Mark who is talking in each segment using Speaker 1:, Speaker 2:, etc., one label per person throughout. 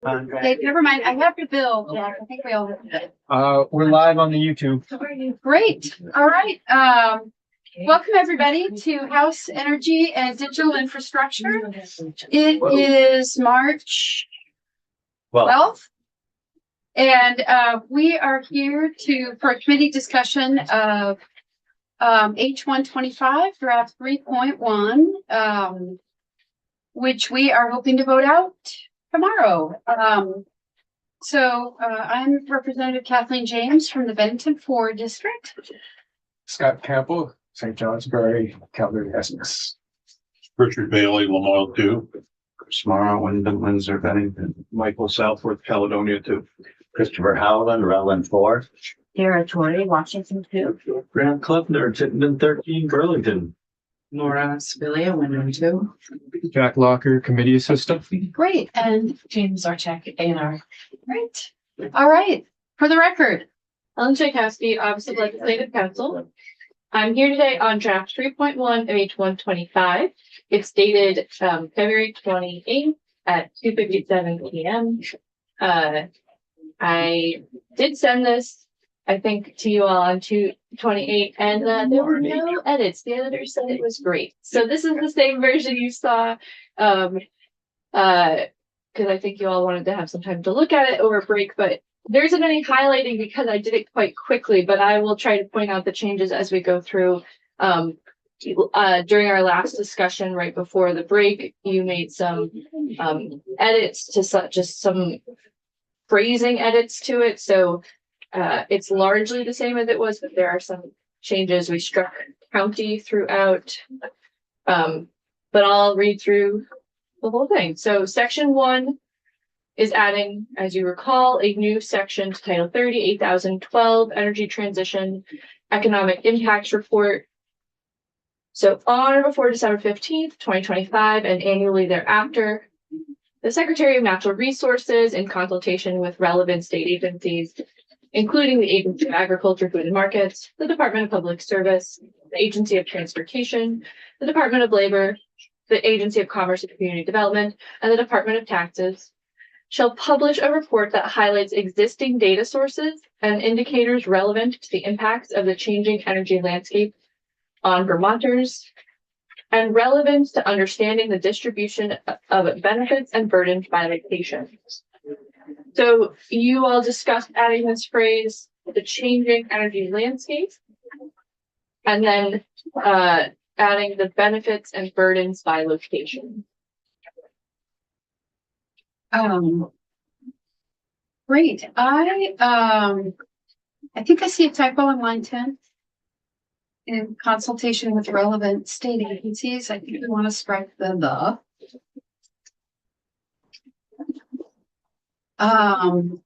Speaker 1: Okay, never mind. I have your bill, Jack. I think we all have it.
Speaker 2: We're live on the YouTube.
Speaker 1: Great. All right. Welcome everybody to House Energy and Digital Infrastructure. It is March 12th. And we are here for a committee discussion of H125 draft 3.1, which we are hoping to vote out tomorrow. I'm Representative Kathleen James from the Bennington 4 District.
Speaker 2: Scott Campbell, St. Johnsbury, Calgary, Essex.
Speaker 3: Richard Bailey, Lamoille 2.
Speaker 4: Chris Morrow, Windsor, Bennington.
Speaker 3: Michael Southworth, Caledonia 2.
Speaker 4: Christopher Howland, Rutland 4.
Speaker 5: Dara Torrey, Washington 2.
Speaker 4: Grant Kleffner, Chittenden 13, Burlington.
Speaker 5: Laura Sibilia, Wyndham 2.
Speaker 2: Jack Locker, Committee Assistant.
Speaker 1: Great. And
Speaker 5: James Zarchek, A&R.
Speaker 1: great. All right. For the record,
Speaker 6: Ellen Tchaikovsky, Office of Legislative Counsel. I'm here today on draft 3.1 of H125. It's dated February 28th at 2:57 p.m. I did send this, I think, to you all on 2/28, and there were no edits. The editor said it was great. So this is the same version you saw, because I think you all wanted to have some time to look at it over break, but there isn't any highlighting because I did it quite quickly, but I will try to point out the changes as we go through. During our last discussion right before the break, you made some edits to just some phrasing edits to it. So it's largely the same as it was, but there are some changes. We struck county throughout, but I'll read through the whole thing. So section 1 is adding, as you recall, a new section to Title 30, 8012, Energy Transition Economic Impacts Report. So on or before December 15th, 2025, and annually thereafter, the Secretary of Natural Resources, in consultation with relevant state agencies, including the Agency of Agriculture, Food and Markets, the Department of Public Service, the Agency of Transportation, the Department of Labor, the Agency of Commerce and Community Development, and the Department of Taxes, shall publish a report that highlights existing data sources and indicators relevant to the impacts of the changing energy landscape on Vermonters and relevant to understanding the distribution of benefits and burdens by location. So you all discussed adding this phrase, the changing energy landscape, and then adding the benefits and burdens by location.
Speaker 1: great. I think I see a typo on line 10. In consultation with relevant state agencies, I think we want to strike the. And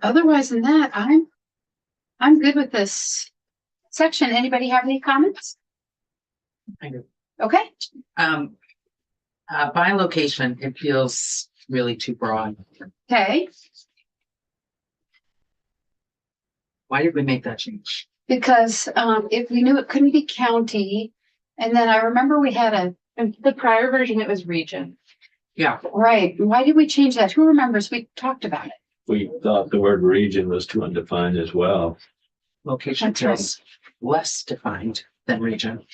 Speaker 1: otherwise than that, I'm good with this section. Anybody have any comments?
Speaker 5: I do.
Speaker 1: Okay.
Speaker 5: By location, it feels really too broad.
Speaker 1: Okay.
Speaker 5: Why did we make that change?
Speaker 1: Because if we knew it couldn't be county, and then I remember we had
Speaker 6: In the prior version, it was region.
Speaker 5: Yeah.
Speaker 1: right. Why did we change that? Who remembers? We talked about it.
Speaker 4: We thought the word region was too undefined as well.
Speaker 5: Location
Speaker 1: That's right.
Speaker 5: feels less defined than region.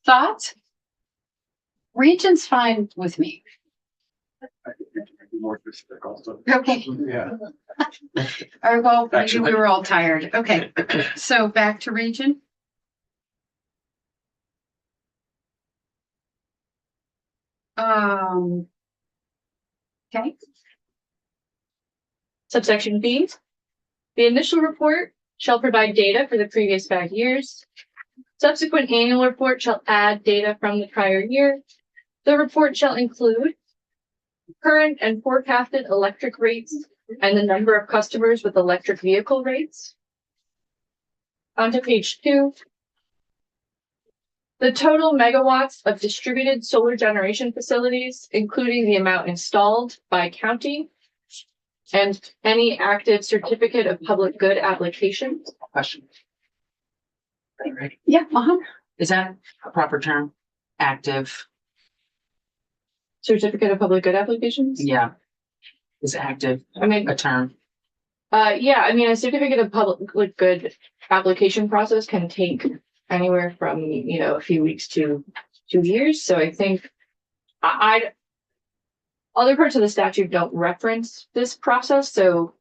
Speaker 1: Thoughts? Region's fine with me.
Speaker 2: More specific also.
Speaker 1: Okay.
Speaker 2: Yeah.
Speaker 1: All right, well, maybe
Speaker 4: Actually-
Speaker 1: we were all tired. Okay. So back to region. Okay.
Speaker 6: Subsection B, the initial report shall provide data for the previous 5 years. Subsequent annual report shall add data from the prior year. The report shall include current and forecasted electric rates and the number of customers with electric vehicle rates. On to page 2. The total megawatts of distributed solar generation facilities, including the amount installed by county, and any active certificate of public good applications.
Speaker 5: Question. Are you ready?
Speaker 1: Yeah.
Speaker 5: Is that a proper term? Active
Speaker 6: certificate of public good applications?
Speaker 5: Yeah. Is active,
Speaker 6: I mean,
Speaker 5: a term.
Speaker 6: yeah, I mean, a certificate of public good application process can take anywhere from, a few weeks to 2 years. So I think I other parts of the statute don't reference this process, so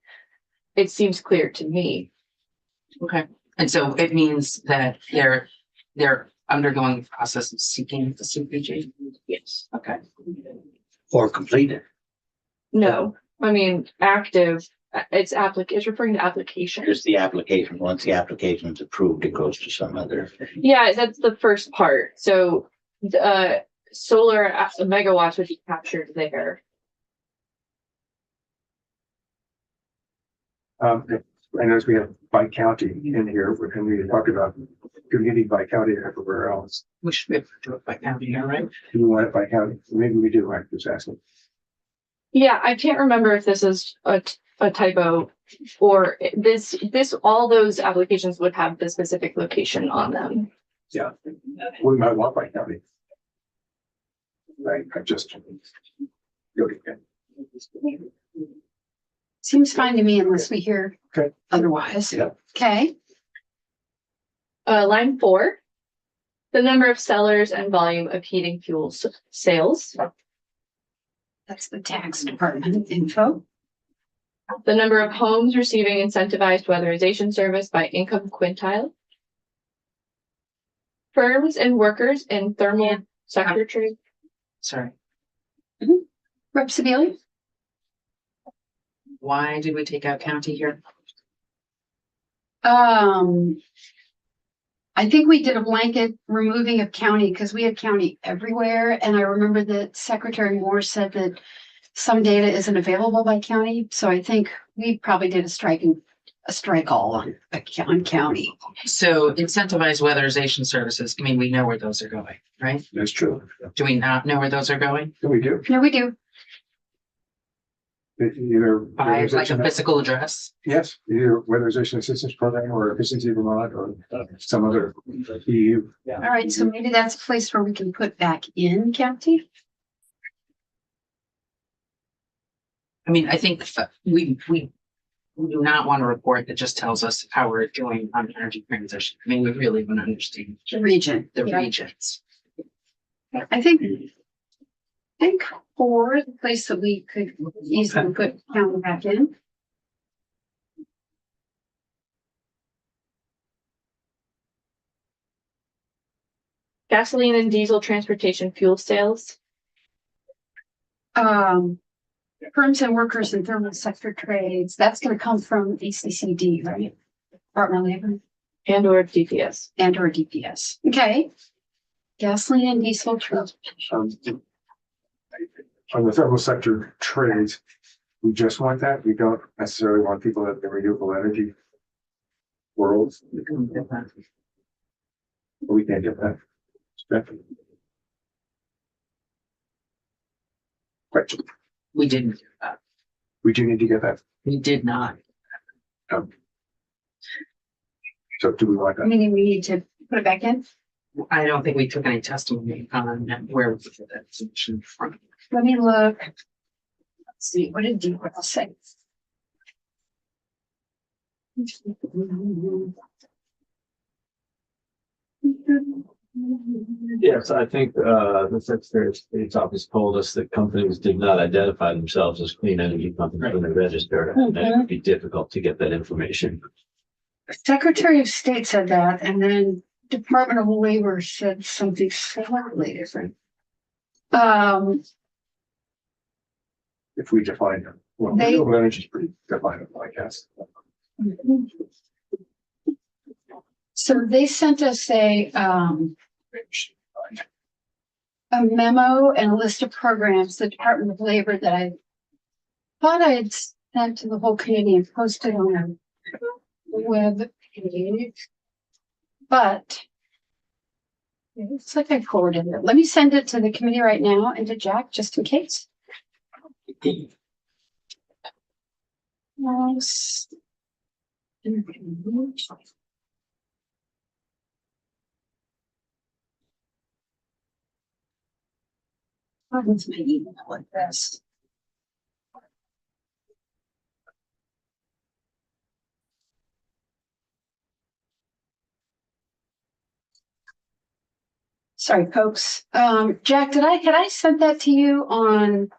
Speaker 6: it seems clear to me.
Speaker 5: Okay. And so it means that they're undergoing the process of seeking the CPG?
Speaker 6: Yes.
Speaker 5: Okay.
Speaker 7: Or completed.
Speaker 6: No, I mean, active, it's referring to application.
Speaker 7: Just the application. Once the application is approved, it goes to some other.
Speaker 6: Yeah, that's the first part. So, solar megawatts would be captured there.
Speaker 2: I notice we have by county in here, and we talked about community by county everywhere else.
Speaker 5: We should be able to do it by county here, right?
Speaker 2: Do we want it by county? Maybe we do, I'm just asking.
Speaker 6: Yeah, I can't remember if this is a typo or all those applications would have the specific location on them.
Speaker 2: Yeah, we might want by county. Right, I just.
Speaker 1: Seems fine to me unless we hear
Speaker 2: Okay.
Speaker 1: otherwise.
Speaker 2: Yeah.
Speaker 1: Okay,
Speaker 6: Line 4, the number of sellers and volume of heating fuel sales.
Speaker 1: that's the tax department info.
Speaker 6: The number of homes receiving incentivized weatherization service by income quintile. Firms and workers in thermal sector trade.
Speaker 5: Sorry.
Speaker 1: Rep. Sebelius?
Speaker 5: Why did we take out county here?
Speaker 1: I think we did a blanket removing of county because we had county everywhere. And I remember that Secretary Moore said that some data isn't available by county. So I think we probably did a strike all on county.
Speaker 5: So incentivized weatherization services, I mean, we know where those are going, right?
Speaker 2: That's true.
Speaker 5: Do we not know where those are going?
Speaker 2: We do.
Speaker 1: No, we do.
Speaker 2: Either.
Speaker 5: By like a physical address?
Speaker 2: Yes, either weatherization assistance program or efficiency Vermont or some other EU.
Speaker 1: All right, so maybe that's a place where we can put back in county.
Speaker 5: I mean, I think we do not want a report that just tells us how we're doing on energy transition. I mean, we really want to understand
Speaker 1: The region.
Speaker 5: the
Speaker 1: Yeah.
Speaker 5: regions.
Speaker 1: I think for the place that we could easily put county back in.
Speaker 6: Gasoline and diesel transportation fuel sales.
Speaker 1: Firms and workers in thermal sector trades, that's gonna come from ACCD, right? Department of Labor
Speaker 6: And or DPS.
Speaker 1: and or DPS. Okay. Gasoline and diesel transportation.
Speaker 2: On the thermal sector trades, we just want that. We don't necessarily want people in the renewable energy world. We can't get that. Definitely. Question.
Speaker 5: We didn't do that.
Speaker 2: We do need to get that.
Speaker 5: We did not.
Speaker 2: So do we want that?
Speaker 1: Meaning we need to put it back in?
Speaker 5: I don't think we took any testimony on where we get that solution from.
Speaker 1: Let me look. Let's see, what did DPS say?
Speaker 4: Yes, I think the Secretary of State's office told us that companies did not identify themselves as clean energy companies when they registered, and it would be difficult to get that information.
Speaker 1: Secretary of State said that, and then Department of Labor said something slightly different.
Speaker 2: If we define them. Well,
Speaker 1: They-
Speaker 2: renewable energy is pretty definable, I guess.
Speaker 1: So they sent us a memo and a list of programs, the Department of Labor that I thought I had sent to the whole committee and posted on the web page. But it's like I forwarded it. Let me send it to the committee right now and to Jack, just in case. Yes. What's my email address? Sorry, folks. Jack, had I sent that to you on,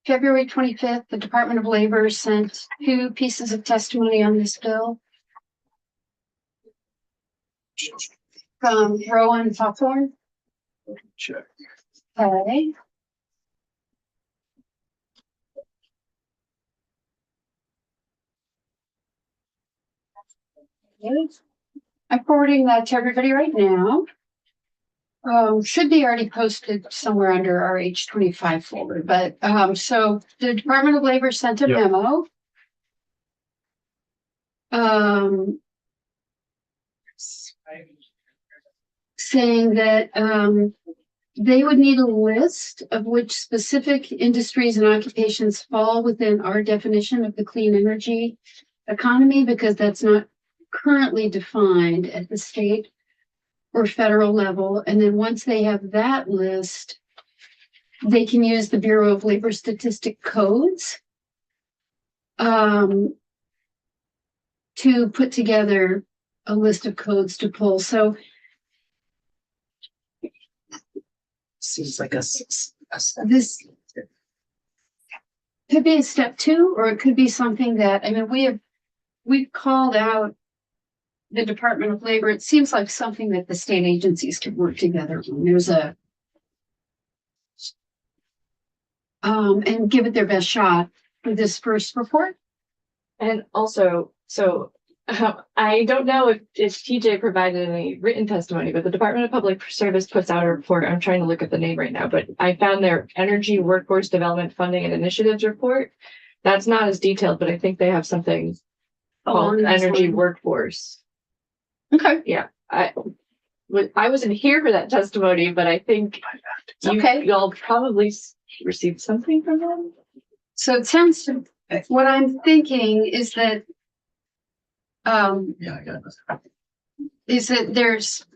Speaker 1: February 25th? The Department of Labor sent 2 pieces of testimony on this bill. From Rowan Hawthorne.
Speaker 2: Check.
Speaker 1: Okay. I'm forwarding that to everybody right now. Should be already posted somewhere under our H25 folder, but, so the Department of Labor sent a
Speaker 3: Yeah.
Speaker 1: memo. Saying that, they would need a list of which specific industries and occupations fall within our definition of the clean energy economy, because that's not currently defined at the state or federal level. And then once they have that list, they can use the Bureau of Labor Statistic codes to put together a list of codes to pull. So
Speaker 5: Seems like
Speaker 1: this could be a step 2, or it could be something that, I mean, we've called out the Department of Labor. It seems like something that the state agencies could work together on. There's and give it their best shot for this first report.
Speaker 6: And also, so I don't know if TJ provided any written testimony, but the Department of Public Service puts out a report. I'm trying to look at the name right now, but I found their Energy Workforce Development Funding and Initiatives report. That's not as detailed, but I think they have something called Energy Workforce.
Speaker 1: Okay.
Speaker 6: Yeah, I wasn't here for that testimony, but I think
Speaker 1: Okay.
Speaker 6: y'all probably received something from them.
Speaker 1: So it sounds to, what I'm thinking is that,
Speaker 7: Yeah, I got this.
Speaker 1: is that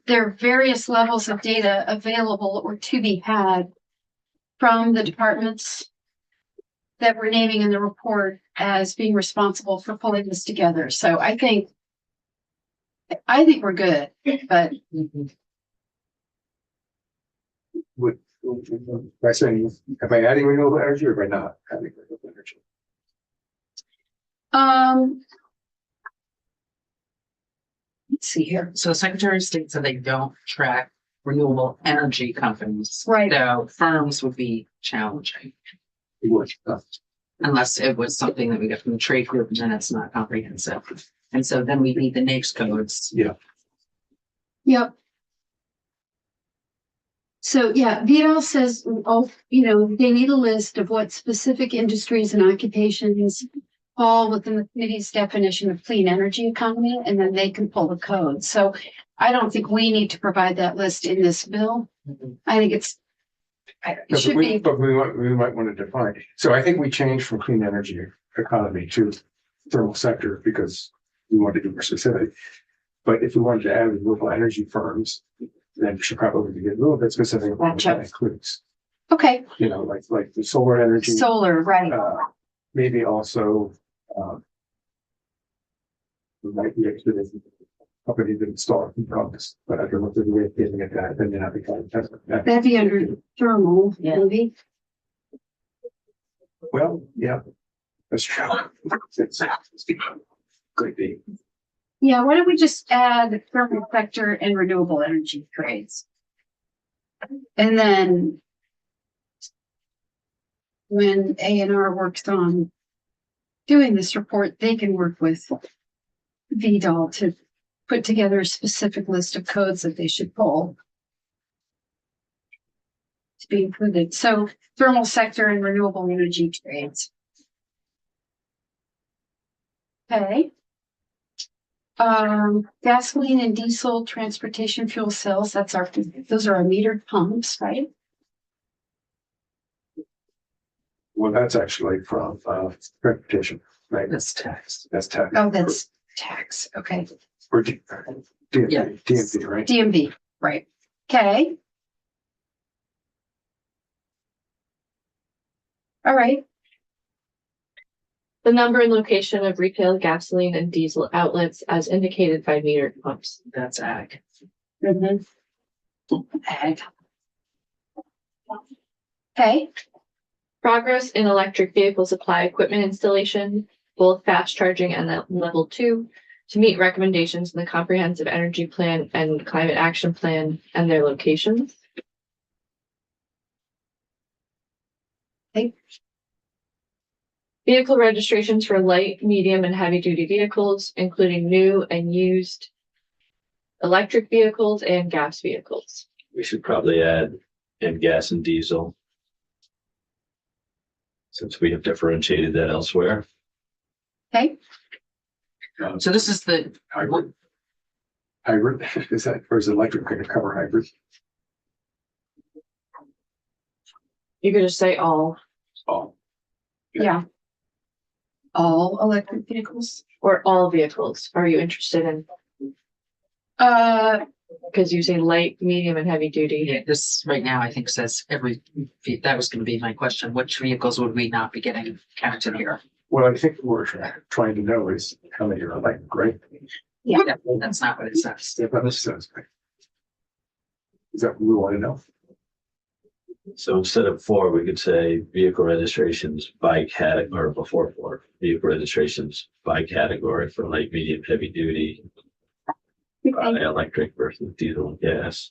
Speaker 1: there are various levels of data available or to be had from the departments that we're naming in the report as being responsible for pulling this together. So I think we're good, but
Speaker 2: Would, by saying, am I adding renewable energy or am I not adding renewable energy?
Speaker 1: let's see here.
Speaker 5: So the Secretary of State said they don't track renewable energy companies.
Speaker 1: Right.
Speaker 5: So firms would be challenging
Speaker 2: It would,
Speaker 5: unless it was something that we get from the trade group and then it's not comprehensive. And so then we need the NAICS codes.
Speaker 1: Yep. So yeah, Vidal says, oh, they need a list of what specific industries and occupations fall within the committee's definition of clean energy economy, and then they can pull the code. So I don't think we need to provide that list in this bill. I think it should be.
Speaker 2: But we might want to define. So I think we changed from clean energy economy to thermal sector because we wanted to be more specific. But if we wanted to add renewable energy firms, then we should probably be a little bit specific about what that includes.
Speaker 1: Okay,
Speaker 2: Like the solar energy.
Speaker 1: solar, right.
Speaker 2: Maybe also, we might be interested in companies that install heat pumps, but I don't know if there's a way of getting at that, then you're not becoming tested.
Speaker 1: That'd be under thermal, maybe.
Speaker 2: Well, yeah, that's true. Could be.
Speaker 1: Yeah, why don't we just add thermal sector and renewable energy trades? And then when A&R works on doing this report, they can work with VDOL to put together a specific list of codes that they should pull to be included. So thermal sector and renewable energy trades. Okay. Gasoline and diesel transportation fuel cells, those are our metered pumps, right?
Speaker 2: Well, that's actually from, transportation, right?
Speaker 5: That's tax.
Speaker 2: That's tax.
Speaker 1: Oh, that's tax, okay.
Speaker 2: Or DMV, right?
Speaker 1: DMV, right. Okay. All right.
Speaker 6: The number and location of retail gasoline and diesel outlets as indicated by metered pumps.
Speaker 5: That's ag.
Speaker 1: Mhm. Ag. Okay,
Speaker 6: Progress in electric vehicle supply equipment installation, both fast charging and level 2, to meet recommendations in the comprehensive energy plan and climate action plan and their locations.
Speaker 1: Okay.
Speaker 6: Vehicle registrations for light, medium, and heavy duty vehicles, including new and used electric vehicles and gas vehicles.
Speaker 4: We should probably add and gas and diesel. Since we have differentiated that elsewhere.
Speaker 1: okay.
Speaker 5: So this is the,
Speaker 2: Hybrid. Hybrid, is that, or is electric going to cover hybrid?
Speaker 6: You could just say all,
Speaker 2: Oh,
Speaker 1: Yeah. All electric vehicles?
Speaker 6: or all vehicles. Are you interested in, because you say light, medium, and heavy duty?
Speaker 5: yeah, this right now, I think says that was gonna be my question. Which vehicles would we not be getting counted here?
Speaker 2: well, I think what we're trying to know is how many are electric, right?
Speaker 1: Yeah.
Speaker 5: That's not what it says.
Speaker 2: Yeah, but this says. Is that what we want to know?
Speaker 4: So instead of 4, we could say vehicle registrations by category, or before 4, vehicle registrations by category for light, medium, heavy duty, by electric versus diesel and gas.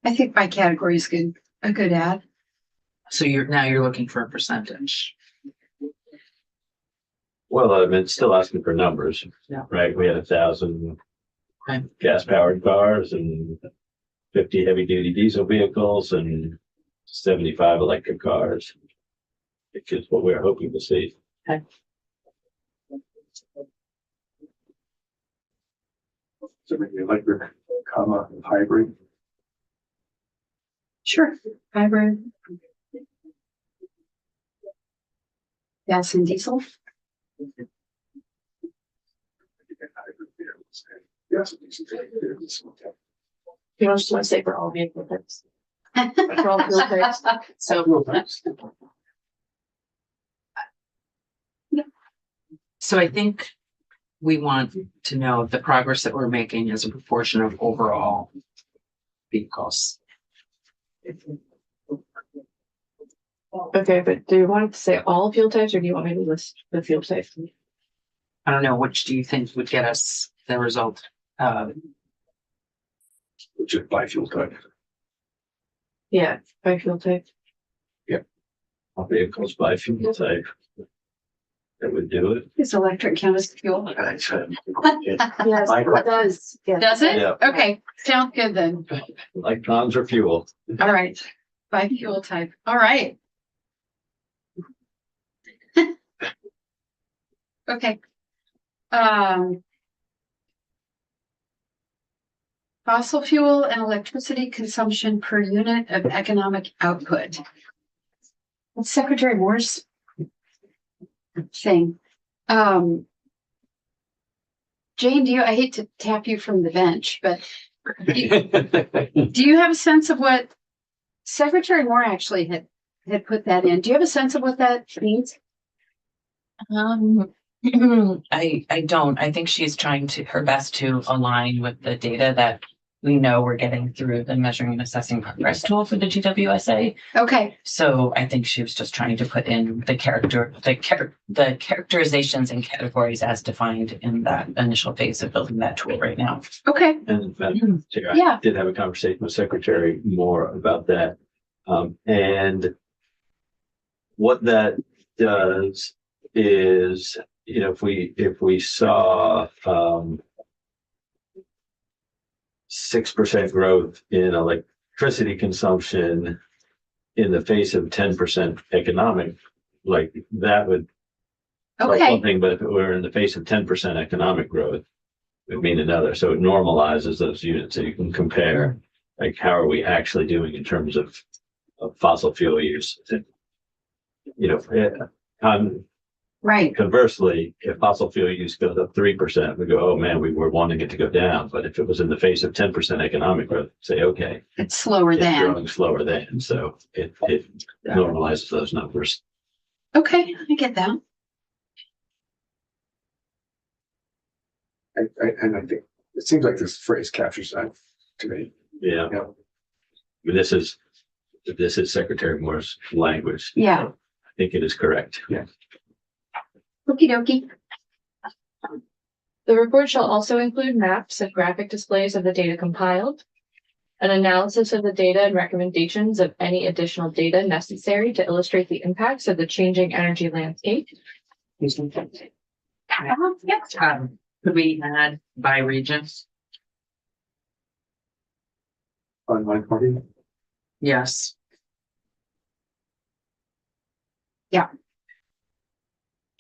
Speaker 1: I think by category is good, a good ad.
Speaker 5: So you're looking for a percentage.
Speaker 4: Well, I mean, it's still asking for numbers,
Speaker 5: Yeah.
Speaker 4: right? We had 1,000
Speaker 5: Okay.
Speaker 4: gas powered cars and 50 heavy duty diesel vehicles and 75 electric cars. Which is what we're hoping to see.
Speaker 2: So maybe electric, comma, hybrid.
Speaker 1: Sure. Hybrid. Gas and diesel.
Speaker 2: Yes.
Speaker 6: You just want to say for all vehicle types. For all fuel types.
Speaker 5: So I think we want to know the progress that we're making as a proportion of overall vehicles.
Speaker 6: Okay, but do you want to say all fuel types or do you want me to list the fuel types?
Speaker 5: I don't know, which do you think would get us the result?
Speaker 2: Which is biofuel type.
Speaker 6: Yeah, by fuel type.
Speaker 4: All vehicles by fuel type. That would do it.
Speaker 1: Is electric count as fuel?
Speaker 6: Yes,
Speaker 2: I-
Speaker 6: it does. Yeah.
Speaker 1: Does it?
Speaker 4: Yeah.
Speaker 1: Okay, sounds good then.
Speaker 4: Electrons are fuel.
Speaker 1: All right. By fuel type. All right. Okay. Fossil fuel and electricity consumption per unit of economic output. That's Secretary Moore's thing. Jane, I hate to tap you from the bench, but do you have a sense of what Secretary Moore actually had put that in? Do you have a sense of what that means?
Speaker 8: I don't. I think she's trying her best to align with the data that we know we're getting through the measuring and assessing progress tool for the GWSA.
Speaker 1: Okay,
Speaker 8: So I think she was just trying to put in the characterizations and categories as defined in that initial phase of building that tool right now.
Speaker 1: okay,
Speaker 4: And
Speaker 1: Yeah.
Speaker 4: I did have a conversation with Secretary Moore about that. And what that does is, if we saw 6% growth in electricity consumption in the face of 10% economic, like that would like
Speaker 1: okay,
Speaker 4: one thing, but if it were in the face of 10% economic growth, it would mean another. So it normalizes those units so you can compare, like, how are we actually doing in terms of fossil fuel use?
Speaker 1: Right.
Speaker 4: Conversely, if fossil fuel use goes up 3%, we go, oh man, we were wanting it to go down. But if it was in the face of 10% economic growth, say, okay,
Speaker 1: It's slower
Speaker 4: it's
Speaker 1: than.
Speaker 4: growing slower than. So it normalizes those numbers.
Speaker 1: Okay, I get that.
Speaker 2: And I think it seems like this phrase captures that to me.
Speaker 4: Yeah.
Speaker 2: Yeah.
Speaker 4: But this is Secretary Moore's language.
Speaker 1: Yeah.
Speaker 4: So I think it is correct.
Speaker 1: Okie dokie.
Speaker 6: The report shall also include maps and graphic displays of the data compiled, an analysis of the data and recommendations of any additional data necessary to illustrate the impacts of the changing energy landscape.
Speaker 5: Could we add by regions?
Speaker 2: On line 20.
Speaker 5: Yes.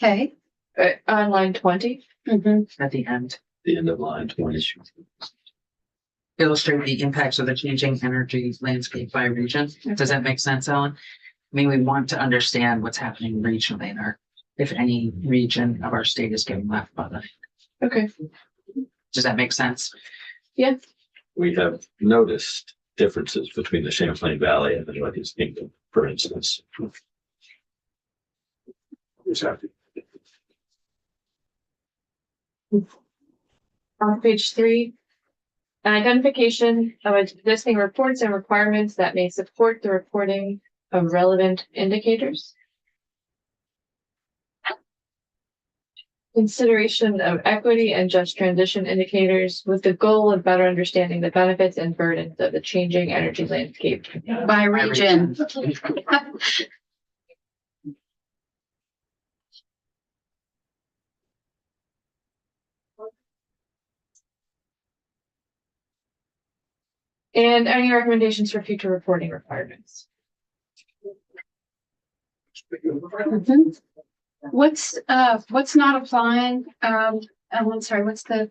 Speaker 1: Okay.
Speaker 6: On line 20.
Speaker 1: Mm-hmm.
Speaker 5: At the end.
Speaker 4: The end of line 20.
Speaker 5: Illustrate the impacts of the changing energy landscape by region. Does that make sense, Ellen? I mean, we want to understand what's happening regionally in our, if any region of our state is getting left behind.
Speaker 6: Okay.
Speaker 5: Does that make sense?
Speaker 4: We have noticed differences between the Champlain Valley and the Northeast Kingdom, for instance.
Speaker 2: Just have to.
Speaker 6: On page 3, an identification of existing reports and requirements that may support the reporting of relevant indicators. Consideration of equity and just transition indicators with the goal of better understanding the benefits and burdens of the changing energy landscape.
Speaker 1: By region.
Speaker 6: And any recommendations for future reporting requirements.
Speaker 1: Mhm. What's not applying? I'm sorry, what's the,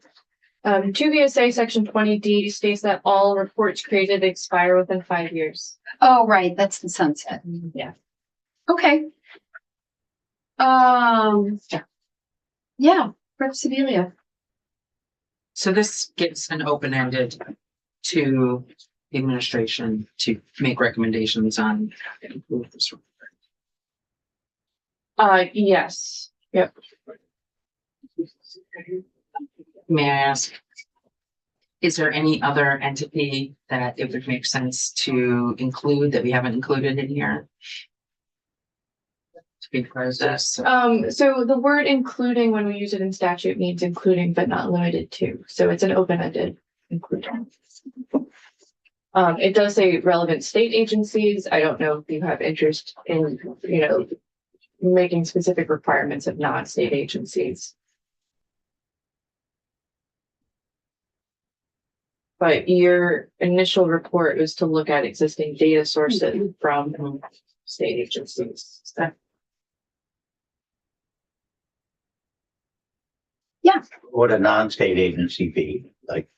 Speaker 6: 2 VSA section 20D states that all reports created expire within 5 years.
Speaker 1: oh, right, that's the sunset.
Speaker 6: Yeah.
Speaker 1: Okay. Yeah, Rep. Sebelia.
Speaker 5: So this gives an open-ended to the administration to make recommendations on how to improve this.
Speaker 6: Yes. Yep.
Speaker 5: May I ask, is there any other entity that it would make sense to include that we haven't included in here? To be processed.
Speaker 6: So the word including when we use it in statute means including but not limited to. So it's an open-ended including. It does say relevant state agencies. I don't know if you have interest in, making specific requirements of non-state agencies. But your initial report was to look at existing data sources from state agencies.
Speaker 7: Would a non-state agency be like?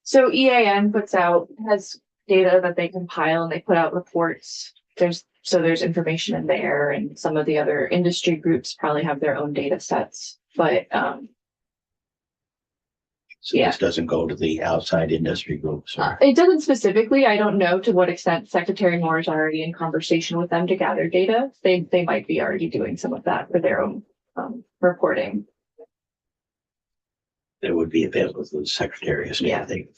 Speaker 6: So EAN has data that they compile and they put out reports. There's information in there, and some of the other industry groups probably have their own data sets, but
Speaker 7: So this doesn't go to the outside industry groups or?
Speaker 6: it doesn't specifically. I don't know to what extent Secretary Moore is already in conversation with them to gather data. They might be already doing some of that for their own reporting.
Speaker 7: That would be available to the Secretary of State,
Speaker 6: Yeah.
Speaker 7: I think.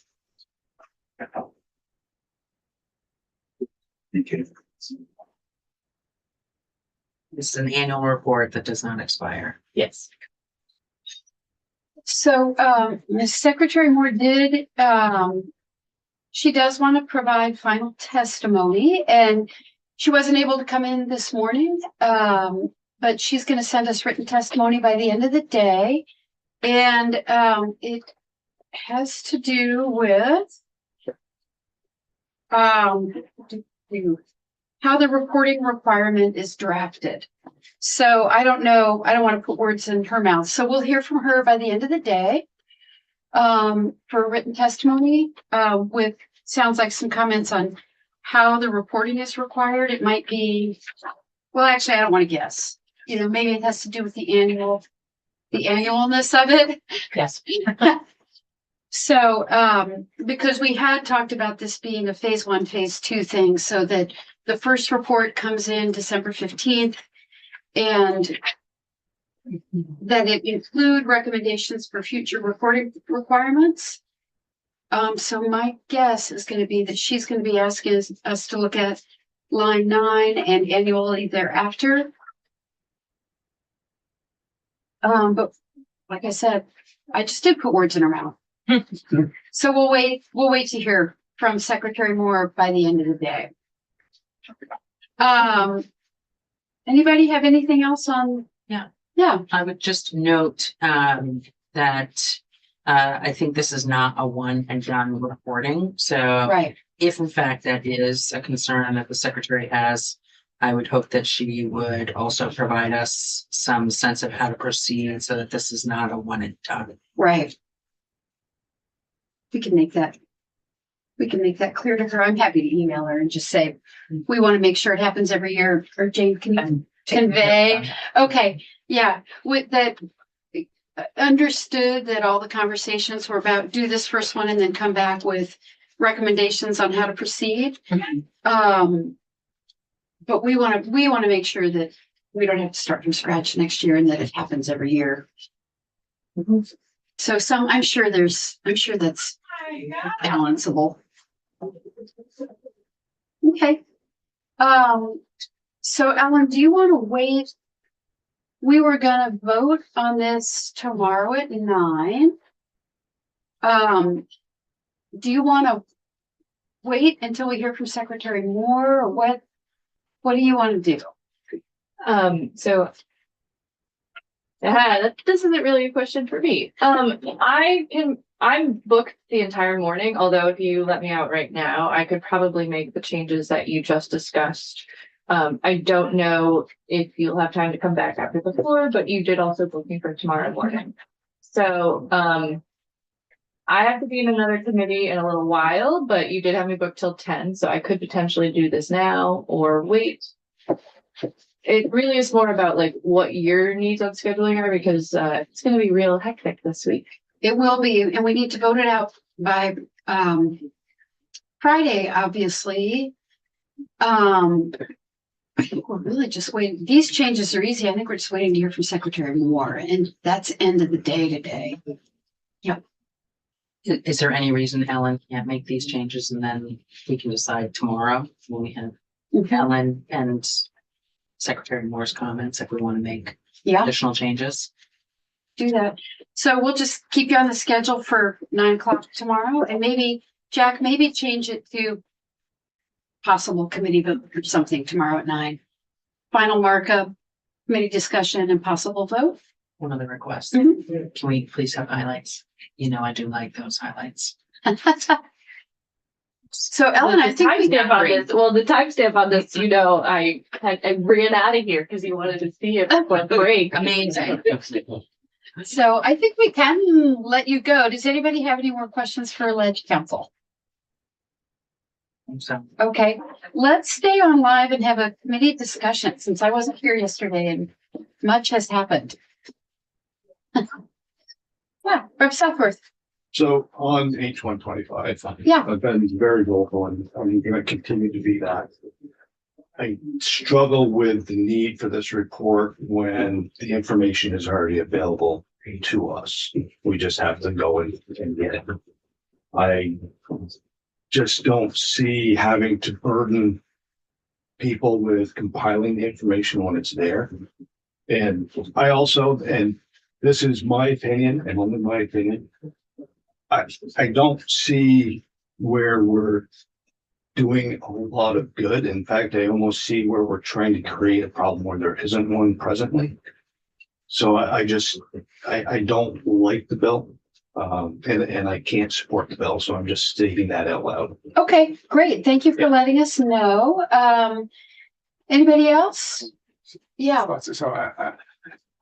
Speaker 5: This is an annual report that does not expire.
Speaker 6: Yes.
Speaker 1: So, Ms. Secretary Moore did, she does want to provide final testimony, and she wasn't able to come in this morning. But she's going to send us written testimony by the end of the day. And, it has to do with, how the reporting requirement is drafted. So I don't know, I don't want to put words in her mouth. So we'll hear from her by the end of the day for written testimony with, sounds like some comments on how the reporting is required. It might be, well, actually, I don't want to guess. you know, maybe it has to do with the annualness of it.
Speaker 8: Yes.
Speaker 1: So, because we had talked about this being a phase 1, phase 2 thing, so that the first report comes in December 15th and that it include recommendations for future reporting requirements. So my guess is going to be that she's going to be asking us to look at line 9 and annually thereafter. But like I said, I just did put words in her mouth. So we'll wait to hear from Secretary Moore by the end of the day. Anybody have anything else on? Yeah.
Speaker 5: I would just note that I think this is not a one and done reporting. So
Speaker 1: Right.
Speaker 5: if in fact that is a concern that the secretary has, I would hope that she would also provide us some sense of how to proceed so that this is not a one and done.
Speaker 1: Right. We can make that clear to her. I'm happy to email her and just say, we want to make sure it happens every year. Or Jane, can you convey? Okay, yeah, with that, understood that all the conversations were about do this first one and then come back with recommendations on how to proceed. But we want to make sure that we don't have to start from scratch next year and that it happens every year. So I'm sure that's balanceable. Okay. So Ellen, do you want to wait? We were gonna vote on this tomorrow at 9. Do you want to wait until we hear from Secretary Moore, or what do you want to do?
Speaker 6: So this isn't really a question for me. I'm booked the entire morning, although if you let me out right now, I could probably make the changes that you just discussed. I don't know if you'll have time to come back after the 4, but you did also book me for tomorrow morning. So, I have to be in another committee in a little while, but you did have me booked till 10, so I could potentially do this now or wait. It really is more about like what your needs on scheduling are, because it's going to be real hectic this week.
Speaker 1: It will be, and we need to vote it out by Friday, obviously. I think we're really just waiting. These changes are easy. I think we're just waiting to hear from Secretary Moore, and that's end of the day today. Yep.
Speaker 5: Is there any reason Ellen can't make these changes and then we can decide tomorrow when we have Ellen and Secretary Moore's comments if we want to make additional changes?
Speaker 1: Do that. So we'll just keep you on the schedule for 9 o'clock tomorrow, and maybe Jack, change it to possible committee vote or something tomorrow at 9. Final markup, committee discussion, and possible vote.
Speaker 5: One other request. Can we please have highlights? You know, I do like those highlights.
Speaker 1: So Ellen, I think we
Speaker 6: timestamp on this. Well, the timestamp on this, you know, I ran out of here because you wanted to see it before break.
Speaker 5: Amazing.
Speaker 1: So I think we can let you go. Does anybody have any more questions for Ledge Council?
Speaker 5: So
Speaker 1: Okay, let's stay on live and have a committee discussion since I wasn't here yesterday and much has happened. Yeah, Rep. Southworth.
Speaker 3: So on H125.
Speaker 1: Yeah.
Speaker 3: I've been very vocal and I'm going to continue to be that. I struggle with the need for this report when the information is already available to us. We just have to go and get it. I just don't see having to burden people with compiling the information when it's there. And I also, and this is my opinion and only my opinion, I don't see where we're doing a lot of good. In fact, I almost see where we're trying to create a problem where there isn't one presently. So I don't like the bill. And I can't support the bill, so I'm just stating that out loud.
Speaker 1: Okay, great. Thank you for letting us know. Anybody else? Yeah.
Speaker 2: So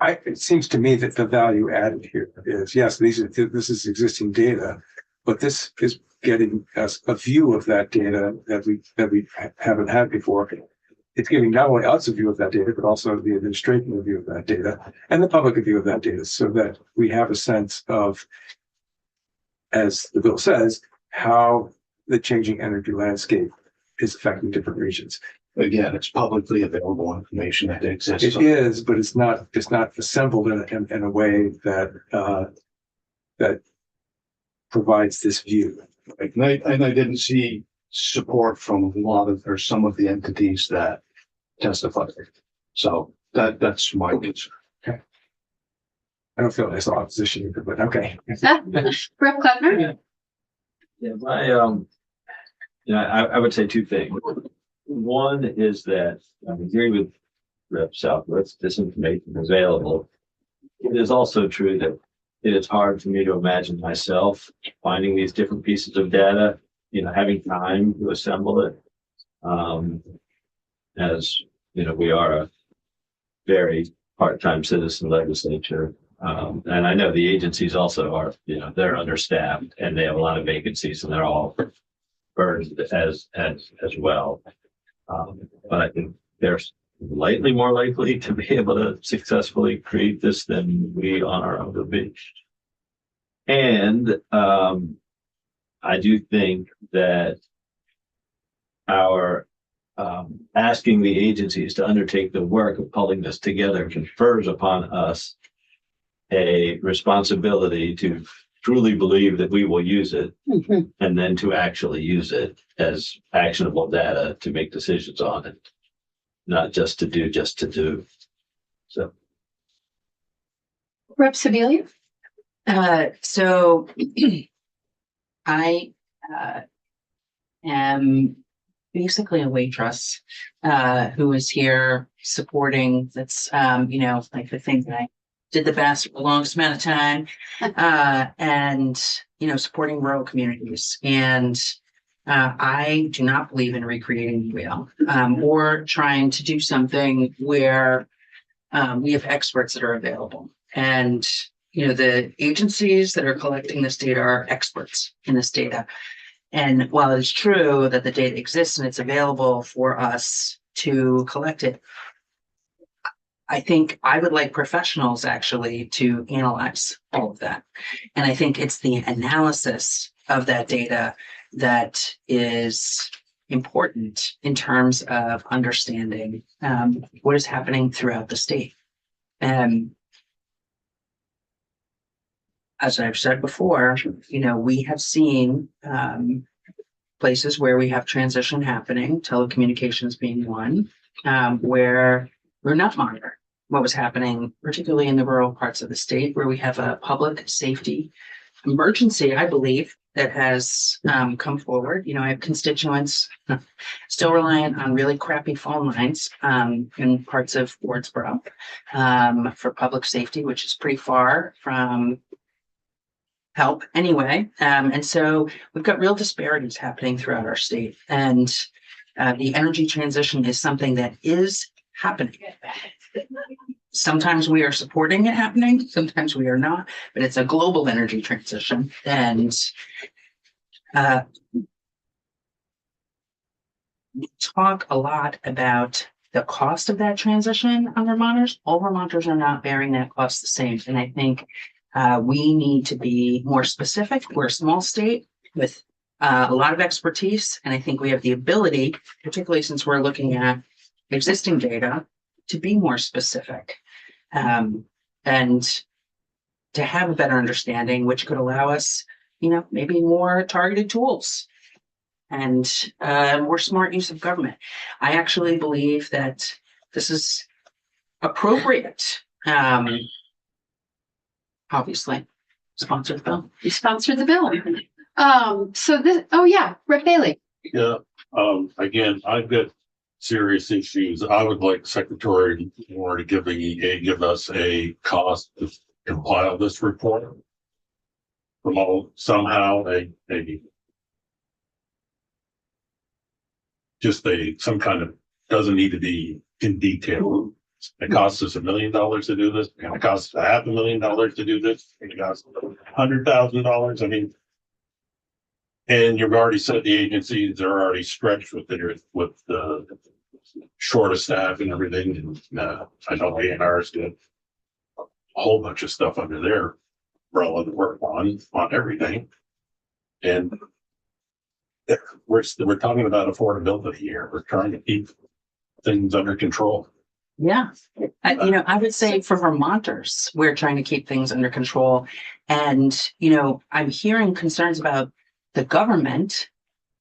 Speaker 2: it seems to me that the value added here is, yes, this is existing data, but this is getting us a view of that data that we haven't had before. it's giving not only us a view of that data, but also the administration a view of that data and the public a view of that data so that we have a sense of, as the bill says, how the changing energy landscape is affecting different regions.
Speaker 3: Again, it's publicly available information that exists.
Speaker 2: It is, but it's not assembled in a way that that provides this view.
Speaker 3: And I didn't see support from a lot of, or some of the entities that testified. So that's my concern.
Speaker 2: I don't feel there's opposition either, but okay.
Speaker 1: Rep. Kleppner?
Speaker 4: Yeah, I would say two things. One is that I agree with Rep. Southwest, this information is available. It is also true that it is hard for me to imagine myself finding these different pieces of data, having time to assemble it. As we are a very part-time citizen legislature. And I know the agencies also are, they're understaffed and they have a lot of vacancies and they're all burdened as well. But I think they're slightly more likely to be able to successfully create this than we on our own would be. And I do think that our asking the agencies to undertake the work of pulling this together confers upon us a responsibility to truly believe that we will use it and then to actually use it as actionable data to make decisions on it, not just to do. So.
Speaker 1: Rep. Sebelia?
Speaker 5: So I am basically a waitress who is here supporting that's like the thing that I did the best for the longest amount of time and supporting rural communities. And I do not believe in recreating the wheel or trying to do something where we have experts that are available. And the agencies that are collecting this data are experts in this data. And while it is true that the data exists and it's available for us to collect it, I think I would like professionals actually to analyze all of that. And I think it's the analysis of that data that is important in terms of understanding what is happening throughout the state. And as I've said before, we have seen places where we have transition happening, telecommunications being one, where we're not monitoring what was happening, particularly in the rural parts of the state, where we have a public safety emergency, I believe, that has come forward. I have constituents still reliant on really crappy phone lines in parts of Wardsboro for public safety, which is pretty far from help anyway. And so we've got real disparities happening throughout our state. And the energy transition is something that is happening. Sometimes we are supporting it happening, sometimes we are not, but it's a global energy transition. And we talk a lot about the cost of that transition on Vermonters. All Vermonters are not bearing that cost the same. And I think we need to be more specific. We're a small state with a lot of expertise. And I think we have the ability, particularly since we're looking at existing data, to be more specific and to have a better understanding, which could allow us, maybe more targeted tools and more smart use of government. I actually believe that this is appropriate. Obviously, sponsor the bill.
Speaker 1: You sponsored the bill. Rep. Bailey.
Speaker 9: Yeah, again, I've got serious issues. I would like Secretary Moore to give us a cost to compile this report. Somehow some kind of, doesn't need to be in detail. It costs us $1 million to do this. It costs us $500,000 to do this. It costs $100,000. I mean, and you've already said the agencies are already stretched with the short of staff and everything, and, I know A&R's did a whole bunch of stuff under their umbrella to work on everything. And we're talking about affordability here. We're trying to keep things under control.
Speaker 5: Yeah, I would say for Vermonters, we're trying to keep things under control. And, I'm hearing concerns about the government.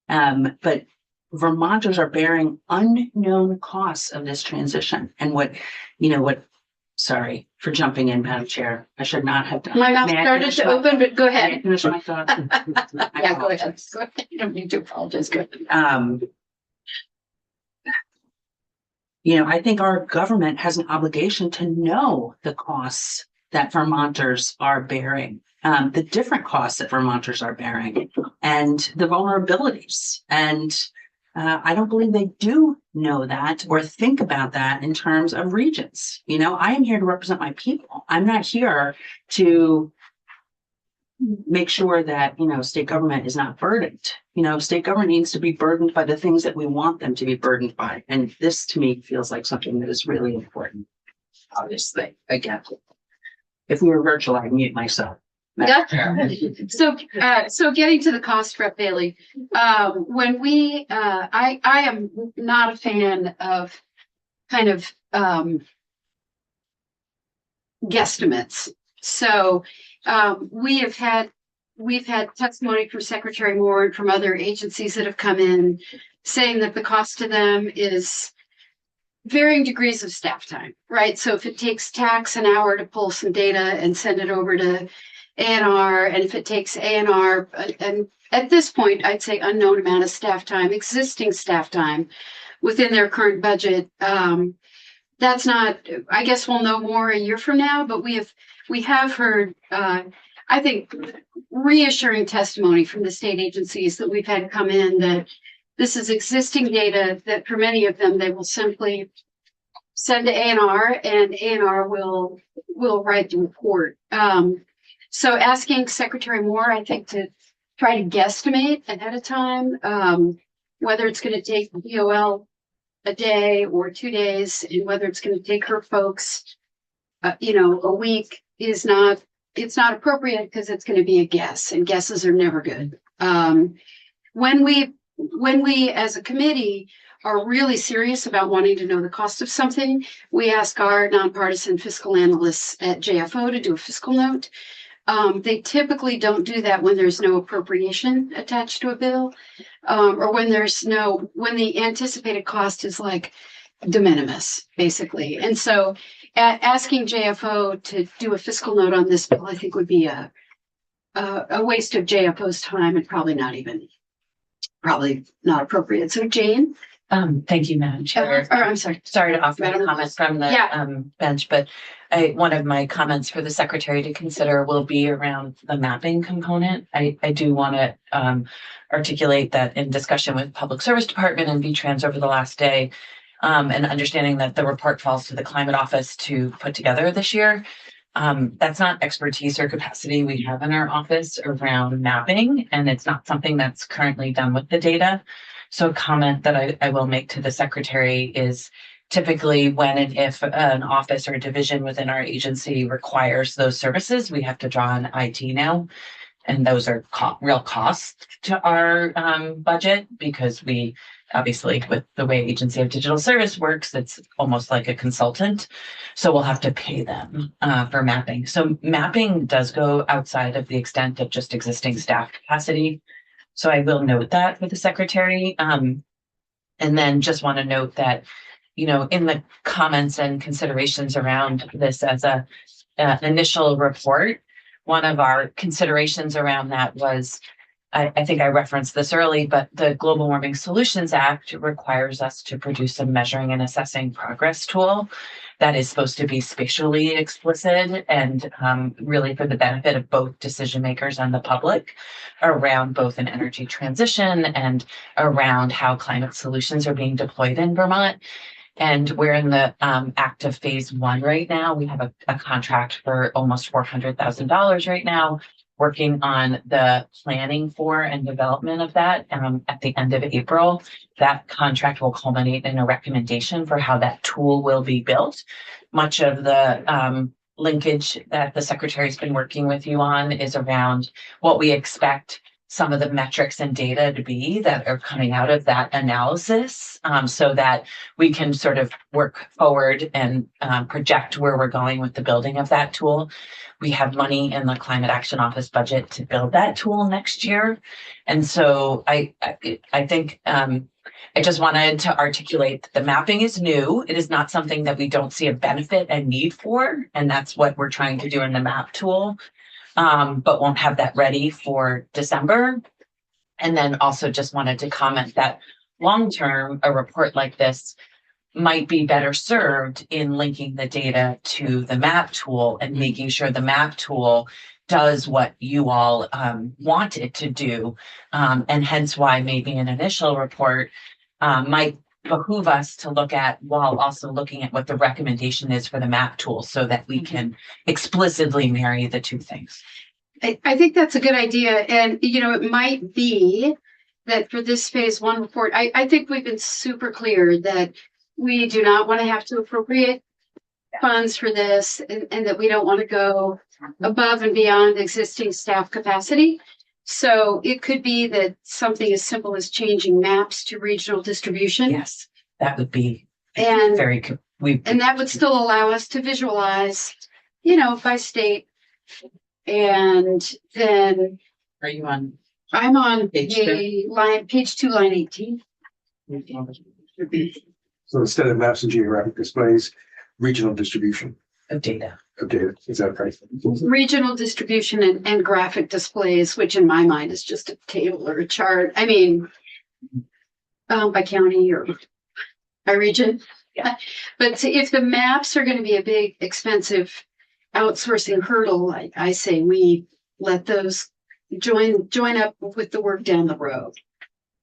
Speaker 5: But Vermonters are bearing unknown costs of this transition. And sorry for jumping in, Madam Chair. I should not have done.
Speaker 1: My mouth
Speaker 5: May I
Speaker 1: started
Speaker 5: finish
Speaker 1: to
Speaker 5: my-
Speaker 1: open, but go
Speaker 5: May I
Speaker 1: ahead.
Speaker 5: finish my thought?
Speaker 1: Yeah, go ahead. Go ahead. You don't need to apologize. Go ahead.
Speaker 5: I think our government has an obligation to know the costs that Vermonters are bearing, the different costs that Vermonters are bearing, and the vulnerabilities. And I don't believe they do know that or think about that in terms of regions. I am here to represent my people. I'm not here to make sure that, state government is not burdened. State government needs to be burdened by the things that we want them to be burdened by. And this to me feels like something that is really important. Obviously, again, if we were virtual, I'd mute myself.
Speaker 1: Yeah. So getting to the cost, Rep. Bailey, when I am not a fan of kind of guesstimates. So we've had testimony from Secretary Moore and from other agencies that have come in saying that the cost to them is varying degrees of staff time, right? So if it takes tax an hour to pull some data and send it over to A&R, and if it takes A&R, and at this point, I'd say unknown amount of staff time, existing staff time within their current budget, that's not, I guess we'll know more a year from now, but we have heard, I think, reassuring testimony from the state agencies that we've had come in that this is existing data that for many of them, they will simply send to A&R and A&R will write the report. So asking Secretary Moore, I think, to try to guesstimate ahead of time, whether it's going to take DOL a day or 2 days, and whether it's going to take her folks, a week it's not appropriate because it's going to be a guess, and guesses are never good. When we as a committee are really serious about wanting to know the cost of something, we ask our nonpartisan fiscal analysts at JFO to do a fiscal note. They typically don't do that when there's no appropriation attached to a bill, or when the anticipated cost is like de minimis, basically. And so asking JFO to do a fiscal note on this bill, I think would be a waste of JFO's time and probably not appropriate. So Jane?
Speaker 8: Thank you, Madam Chair.
Speaker 1: Or I'm sorry.
Speaker 8: Sorry to offer
Speaker 1: Madam
Speaker 8: a comment from the
Speaker 1: Yeah.
Speaker 8: bench, but one of my comments for the secretary to consider will be around the mapping component. I do want to articulate that in discussion with Public Service Department and V-Trans over the last day, and understanding that the report falls to the Climate Office to put together this year. That's not expertise or capacity we have in our office around mapping, and it's not something that's currently done with the data. So a comment that I will make to the secretary is typically when and if an office or division within our agency requires those services, we have to draw on IT now. And those are real costs to our budget, because we obviously, with the way Agency of Digital Service works, it's almost like a consultant. So we'll have to pay them for mapping. So mapping does go outside of the extent of just existing staff capacity. So I will note that with the secretary. And then just want to note that, in the comments and considerations around this as a initial report, one of our considerations around that was, I think I referenced this early, but the Global Warming Solutions Act requires us to produce a measuring and assessing progress tool that is supposed to be spatially explicit and really for the benefit of both decision makers and the public around both an energy transition and around how climate solutions are being deployed in Vermont. And we're in the active phase 1 right now. We have a contract for almost $400,000 right now. working on the planning for and development of that at the end of April. That contract will culminate in a recommendation for how that tool will be built. Much of the linkage that the secretary's been working with you on is around what we expect some of the metrics and data to be that are coming out of that analysis, so that we can sort of work forward and project where we're going with the building of that tool. We have money in the Climate Action Office budget to build that tool next year. And so I think I just wanted to articulate that the mapping is new. It is not something that we don't see a benefit and need for, and that's what we're trying to do in the map tool. But won't have that ready for December. And then also just wanted to comment that long-term, a report like this might be better served in linking the data to the map tool and making sure the map tool does what you all want it to do. And hence why maybe an initial report might behoove us to look at, while also looking at what the recommendation is for the map tool, so that we can explicitly marry the two things.
Speaker 1: I think that's a good idea. And, it might be that for this phase one report, I think we've been super clear that we do not want to have to appropriate funds for this, and that we don't want to go above and beyond existing staff capacity. So it could be that something as simple as changing maps to regional distribution.
Speaker 8: Yes, that would be
Speaker 1: And
Speaker 8: very good.
Speaker 1: and that would still allow us to visualize, by state. And then
Speaker 5: Are you on?
Speaker 1: I'm on
Speaker 5: Page
Speaker 1: page 2, line 18.
Speaker 2: So instead of maps and geographic displays, regional distribution
Speaker 8: Of data.
Speaker 2: of data, is that right?
Speaker 1: Regional distribution and graphic displays, which in my mind is just a table or a chart. I mean, by county or by region.
Speaker 8: Yeah.
Speaker 1: But if the maps are going to be a big, expensive outsourcing hurdle, I say we let those join up with the work down the road.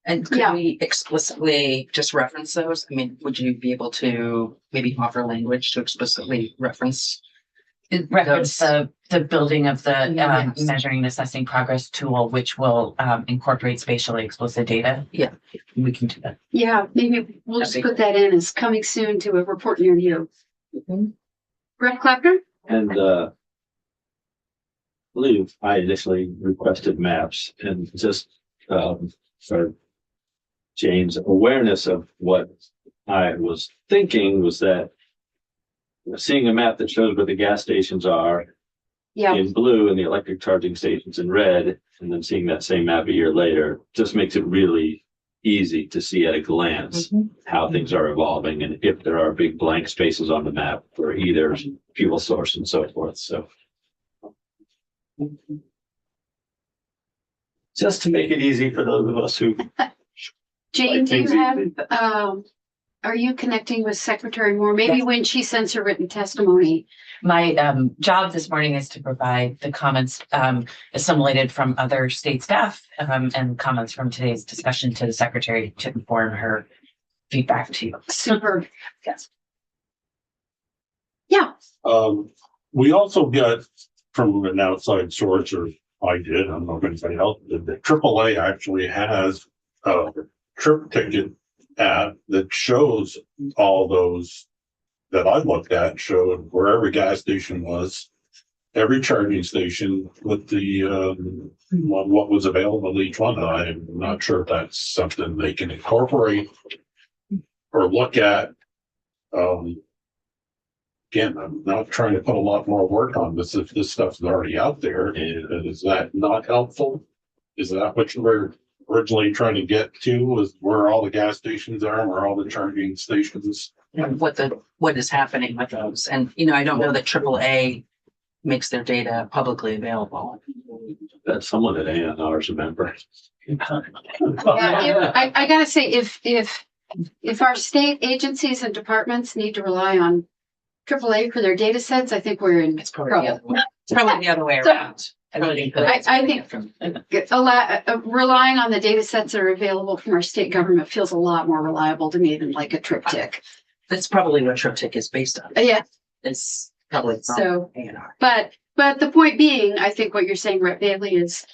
Speaker 5: And could
Speaker 1: Yeah.
Speaker 5: we explicitly just reference those? I mean, would you be able to maybe offer language to explicitly reference?
Speaker 8: Reference the building of the
Speaker 5: Yes.
Speaker 8: measuring and assessing progress tool, which will incorporate spatially explicit data.
Speaker 5: Yeah.
Speaker 8: We can do that.
Speaker 1: Yeah, maybe we'll just put that in as coming soon to a report near you. Brett Clapper?
Speaker 4: And I believe I initially requested maps, and just for Jane's awareness of what I was thinking was that seeing a map that shows where the gas stations are
Speaker 1: Yeah,
Speaker 4: in blue and the electric charging stations in red, and then seeing that same map a year later, just makes it really easy to see at a glance how things are evolving and if there are big blank spaces on the map for either fuel source and so forth. So just to make it easy for those of us who
Speaker 1: Jane, do you
Speaker 4: things
Speaker 1: have, are you connecting with Secretary Moore? Maybe
Speaker 8: Yes.
Speaker 1: when she sends her written testimony.
Speaker 8: My job this morning is to provide the comments assimilated from other state staff and comments from today's discussion to the secretary to inform her feedback to you.
Speaker 1: Super.
Speaker 8: Yes.
Speaker 1: Yeah,
Speaker 9: We also got from an outside source, or I did, I don't know if anybody else did, that AAA actually has a trip ticket app that shows all those that I looked at, showed where every gas station was, every charging station with the what was available at each one. I'm not sure if that's something they can incorporate or look at. Again, I'm not trying to put a lot more work on this if this stuff's already out there. And is that not helpful? Is that what you were originally trying to get to, was where all the gas stations are, where all the charging stations?
Speaker 5: And what is happening with those? And, I don't know that AAA makes their data publicly available.
Speaker 4: that's someone at A&R's a member.
Speaker 1: yeah. I gotta say, if our state agencies and departments need to rely on AAA for their data sets, I think we're in
Speaker 5: It's probably the
Speaker 1: trouble.
Speaker 5: other way. It's probably the other way
Speaker 1: So-
Speaker 5: around.
Speaker 1: I think relying on the data sets that are available from our state government feels a lot more reliable to me than like a triptych.
Speaker 5: That's probably what Triptych is based on.
Speaker 1: Yeah,
Speaker 5: It's probably from
Speaker 1: so,
Speaker 5: A&R.
Speaker 1: but But the point being, I think what you're saying, Rep Bailey, is,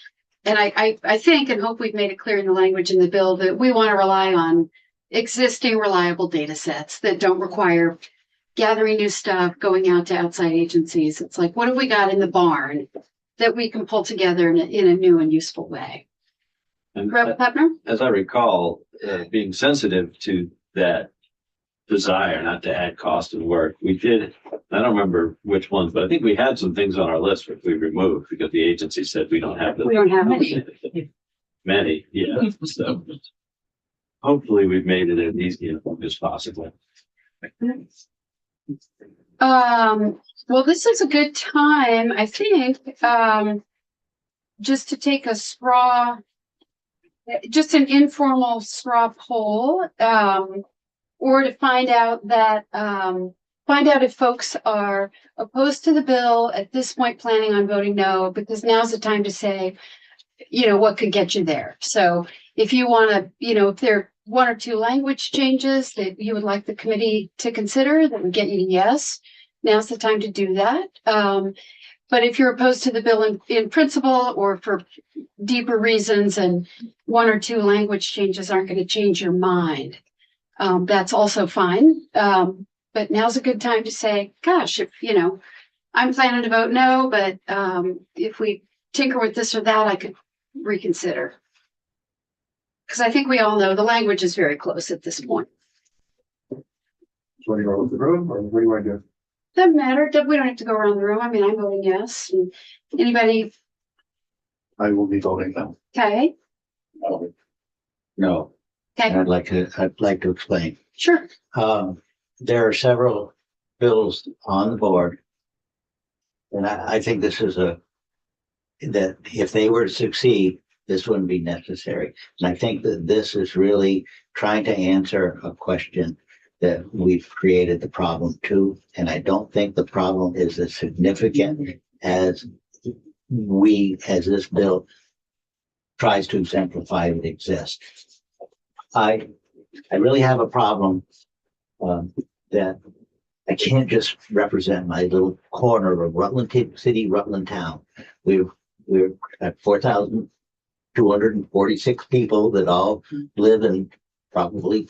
Speaker 1: and I think and hope we've made it clear in the language in the bill that we want to rely on existing reliable data sets that don't require gathering new stuff, going out to outside agencies. It's like, what have we got in the barn that we can pull together in a new and useful way?
Speaker 4: And
Speaker 1: Rep Pepner?
Speaker 4: as I recall, being sensitive to that desire not to add cost and work, we did, I don't remember which ones, but I think we had some things on our list which we removed because the agency said we don't have
Speaker 1: We don't have
Speaker 4: any. Many, yeah. So hopefully we've made it as easy as possible.
Speaker 1: Well, this is a good time, I think, just to take a straw, just an informal straw poll, or to find out if folks are opposed to the bill at this point, planning on voting no, because now's the time to say, what could get you there. So if you want to, if there are one or two language changes that you would like the committee to consider that would get you to yes, now's the time to do that. But if you're opposed to the bill in principle or for deeper reasons and one or two language changes aren't going to change your mind, that's also fine. But now's a good time to say, gosh, if, I'm planning to vote no, but if we tinker with this or that, I could reconsider. Because I think we all know the language is very close at this point.
Speaker 2: So what do you want with the room, or what do you want to do?
Speaker 1: Doesn't matter. We don't have to go around the room. I mean, I'm voting yes. And anybody?
Speaker 3: I will be voting no.
Speaker 1: Okay.
Speaker 7: No,
Speaker 1: Okay.
Speaker 7: and I'd like to explain.
Speaker 1: Sure.
Speaker 7: There are several bills on the board. And I think this is that if they were to succeed, this wouldn't be necessary. And I think that this is really trying to answer a question that we've created the problem to. And I don't think the problem is as significant as this bill tries to exemplify it exists. I really have a problem that I can't just represent my little corner of Rutland City, Rutland Town. We're at 4,246 people that all live in probably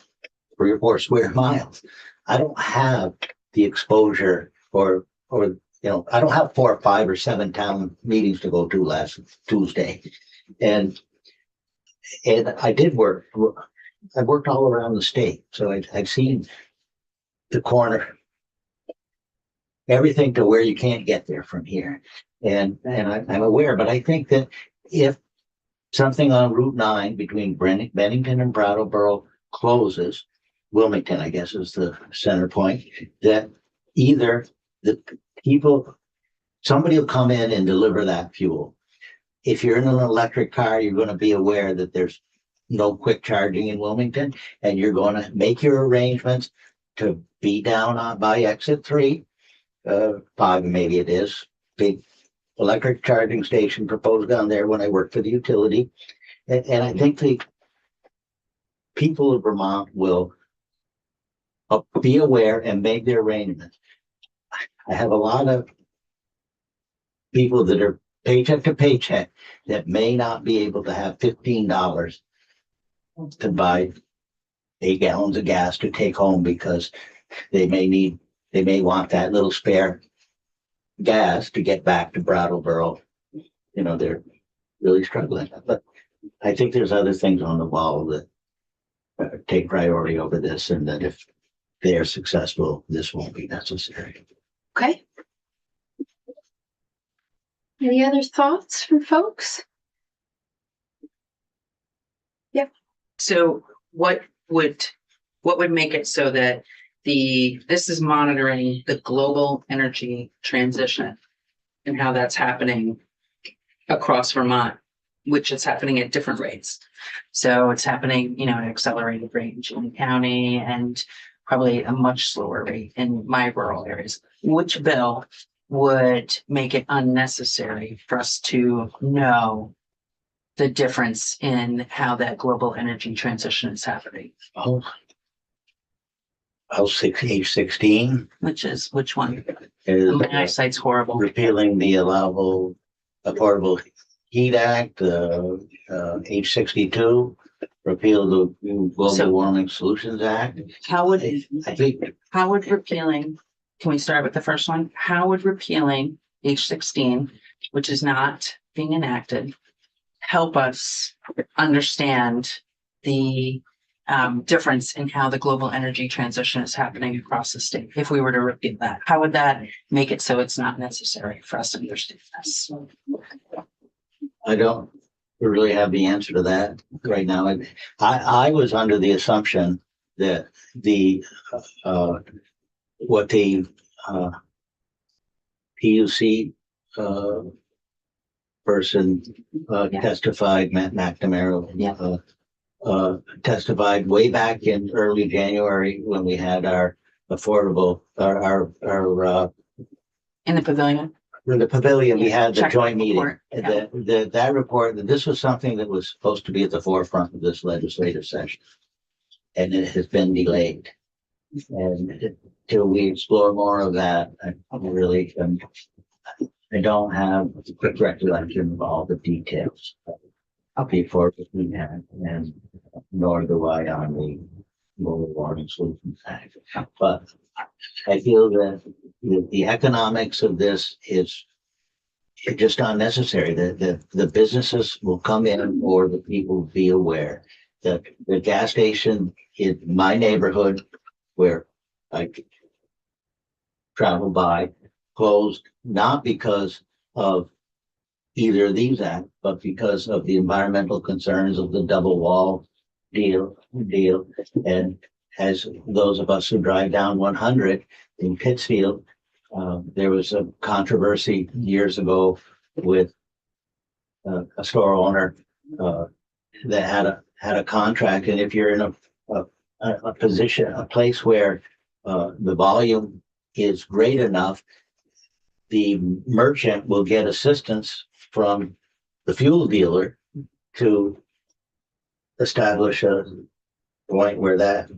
Speaker 7: 3 or 4 square miles. I don't have the exposure or I don't have 4 or 5 or 7 town meetings to go to last Tuesday. And I did work. I worked all around the state. So I've seen the corner, everything to where you can't get there from here. And I'm aware, but I think that if something on Route 9 between Bennington and Brattleboro closes, Wilmington, I guess, is the center point, that either somebody will come in and deliver that fuel. If you're in an electric car, you're going to be aware that there's no quick charging in Wilmington, and you're going to make your arrangements to be down by exit 3, 5, maybe it is, big electric charging station proposed down there when I worked for the utility. And I think the people of Vermont will be aware and make their arrangements. I have a lot of people that are paycheck to paycheck that may not be able to have $15 to buy 8 gallons of gas to take home because they may want that little spare gas to get back to Brattleboro. They're really struggling. But I think there's other things on the wall that take priority over this, and that if they are successful, this won't be necessary.
Speaker 1: Okay. Any other thoughts from folks? Yep.
Speaker 5: So what would make it so that this is monitoring the global energy transition and how that's happening across Vermont, which is happening at different rates. So it's happening, at an accelerated rate in June County and probably a much slower rate in my rural areas. Which bill would make it unnecessary for us to know the difference in how that global energy transition is happening?
Speaker 7: Oh, H16
Speaker 8: Which one?
Speaker 7: is
Speaker 8: My eyesight's horrible.
Speaker 7: repealing the allowable affordable heat act, H62, repeal the global
Speaker 8: So-
Speaker 7: warming solutions act.
Speaker 8: How would,
Speaker 7: I think
Speaker 8: how would repealing, can we start with the first one? How would repealing H16, which is not being enacted, help us understand the difference in how the global energy transition is happening across the state? If we were to repeal that, how would that make it so it's not necessary for us to understand this?
Speaker 7: I don't really have the answer to that right now. I was under the assumption that what the PUC person
Speaker 8: Yeah.
Speaker 7: testified, Matt McNamara,
Speaker 8: Yeah.
Speaker 7: testified way back in early January when we had our affordable,
Speaker 8: In the pavilion?
Speaker 7: in the pavilion, we had the
Speaker 8: Check
Speaker 7: joint meeting.
Speaker 8: report, yeah.
Speaker 7: That report, that this was something that was supposed to be at the forefront of this legislative session. And it has been delayed. And till we explore more of that, I don't have a quick recollection of all the details. Before we had, and nor do I on the global warming solutions act. But I feel that the economics of this is just unnecessary. The businesses will come in, or the people will be aware that the gas station in my neighborhood where I travel by closed, not because of either of these acts, but because of the environmental concerns of the double wall deal. And as those of us who drive down 100 in Pittsfield, there was a controversy years ago with a store owner that had a contract, and if you're in a position, a place where the volume is great enough, the merchant will get assistance from the fuel dealer to establish a point where that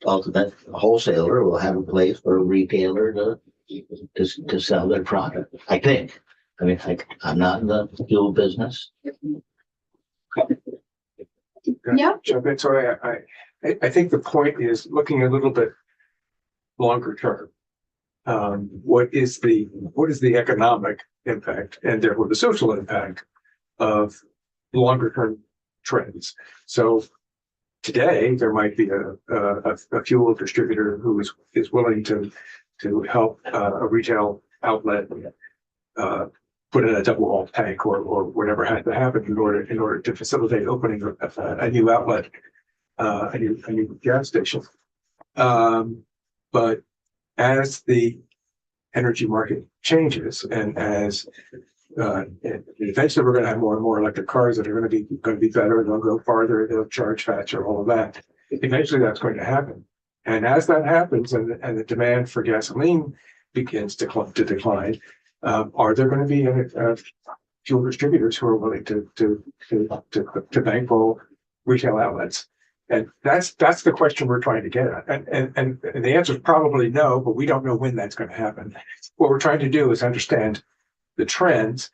Speaker 7: ultimate wholesaler will have a place for a retailer to sell their product. I think. I mean, I'm not in the fuel business.
Speaker 1: Yeah.
Speaker 2: Jump in. So I think the point is looking a little bit longer term. What is the economic impact and therefore the social impact of longer term trends? So today there might be a fuel distributor who is willing to help a retail outlet put in a double wall tank or whatever has to happen in order to facilitate opening a new outlet, a new gas station. But as the energy market changes and as eventually we're going to have more and more electric cars that are going to be better, they'll go farther, they'll charge faster, all of that. Eventually that's going to happen. And as that happens and the demand for gasoline begins to decline, are there going to be fuel distributors who are willing to bankroll retail outlets? And that's the question we're trying to get at. And the answer is probably no, but we don't know when that's going to happen. What we're trying to do is understand the trends,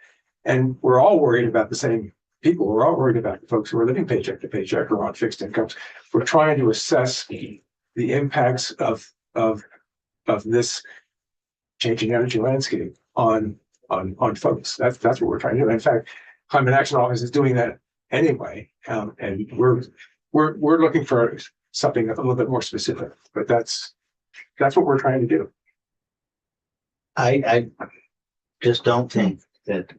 Speaker 2: and we're all worried about the same people. We're all worried about the folks who are living paycheck to paycheck or on fixed incomes. We're trying to assess the impacts of this changing energy landscape on folks. That's what we're trying to do. In fact, Climate Action Office is doing that anyway, and we're looking for something a little bit more specific. But that's what we're trying to do.
Speaker 7: I just don't think that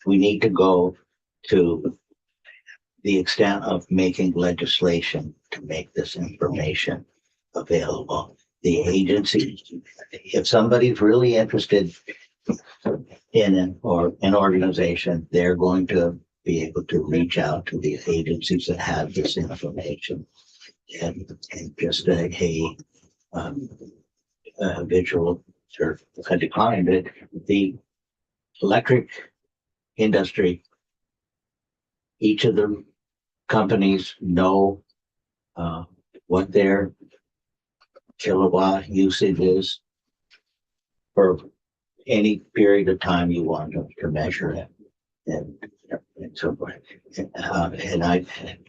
Speaker 7: we need to go to the extent of making legislation to make this information available. The agency, if somebody's really interested in it or an organization, they're going to be able to reach out to the agencies that have this information and just a visual or a decline that the electric industry, each of the companies know what their kilowatt usage is for any period of time you want to measure it. And so forth.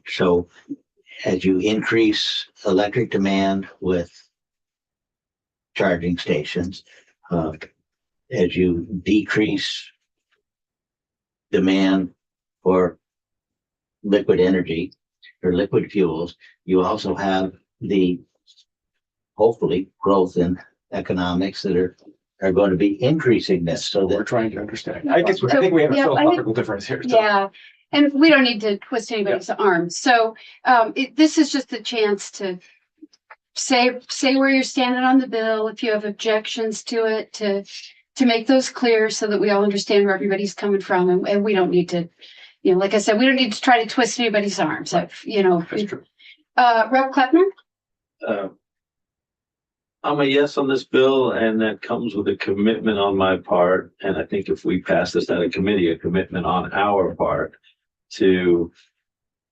Speaker 7: So as you increase electric demand with charging stations, as you decrease demand for liquid energy or liquid fuels, you also have the hopefully growth in economics that are going to be increasing this. So
Speaker 2: We're
Speaker 7: that
Speaker 2: trying to understand. I think we have a
Speaker 1: Yeah, I think-
Speaker 2: philosophical difference here. So.
Speaker 1: Yeah, and we don't need to twist anybody's arms. So this is just a chance to say where you're standing on the bill. If you have objections to it, to make those clear so that we all understand where everybody's coming from, and we don't need to, like I said, we don't need to try to twist anybody's arms.
Speaker 2: Right. That's true.
Speaker 1: Rep. Kleppner?
Speaker 4: I'm a yes on this bill, and that comes with a commitment on my part. And I think if we pass this at a committee, a commitment on our part to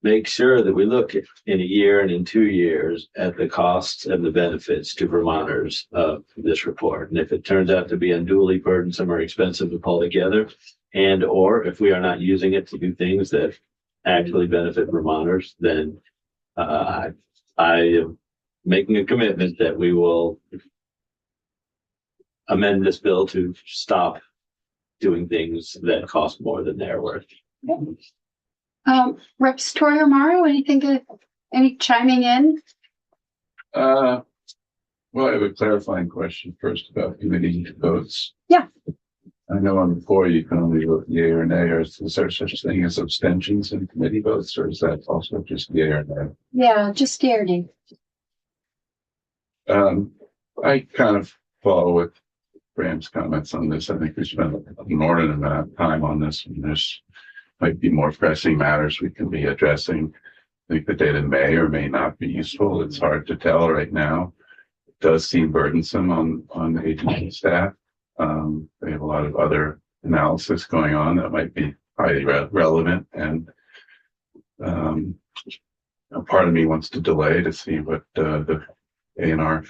Speaker 4: make sure that we look in a year and in 2 years at the costs and the benefits to Vermonters of this report. And if it turns out to be unduly burdensome or expensive to pull together, and or if we are not using it to do things that actually benefit Vermonters, then I am making a commitment that we will amend this bill to stop doing things that cost more than they're worth.
Speaker 1: Rep. Morrow, any chiming in?
Speaker 10: Well, I have a clarifying question first about committee votes.
Speaker 1: Yeah.
Speaker 10: I know on the floor you can only vote yea or nay, or is there such thing as abstentions in committee votes, or is that also just yea or nay?
Speaker 1: Yeah, just staring.
Speaker 10: I kind of follow with Graham's comments on this. I think we spent an inordinate amount of time on this, and there's might be more pressing matters we can be addressing. I think the data may or may not be useful. It's hard to tell right now. It does seem burdensome on the agency staff. They have a lot of other analysis going on that might be highly relevant, and a part of me wants to delay to see what the A&R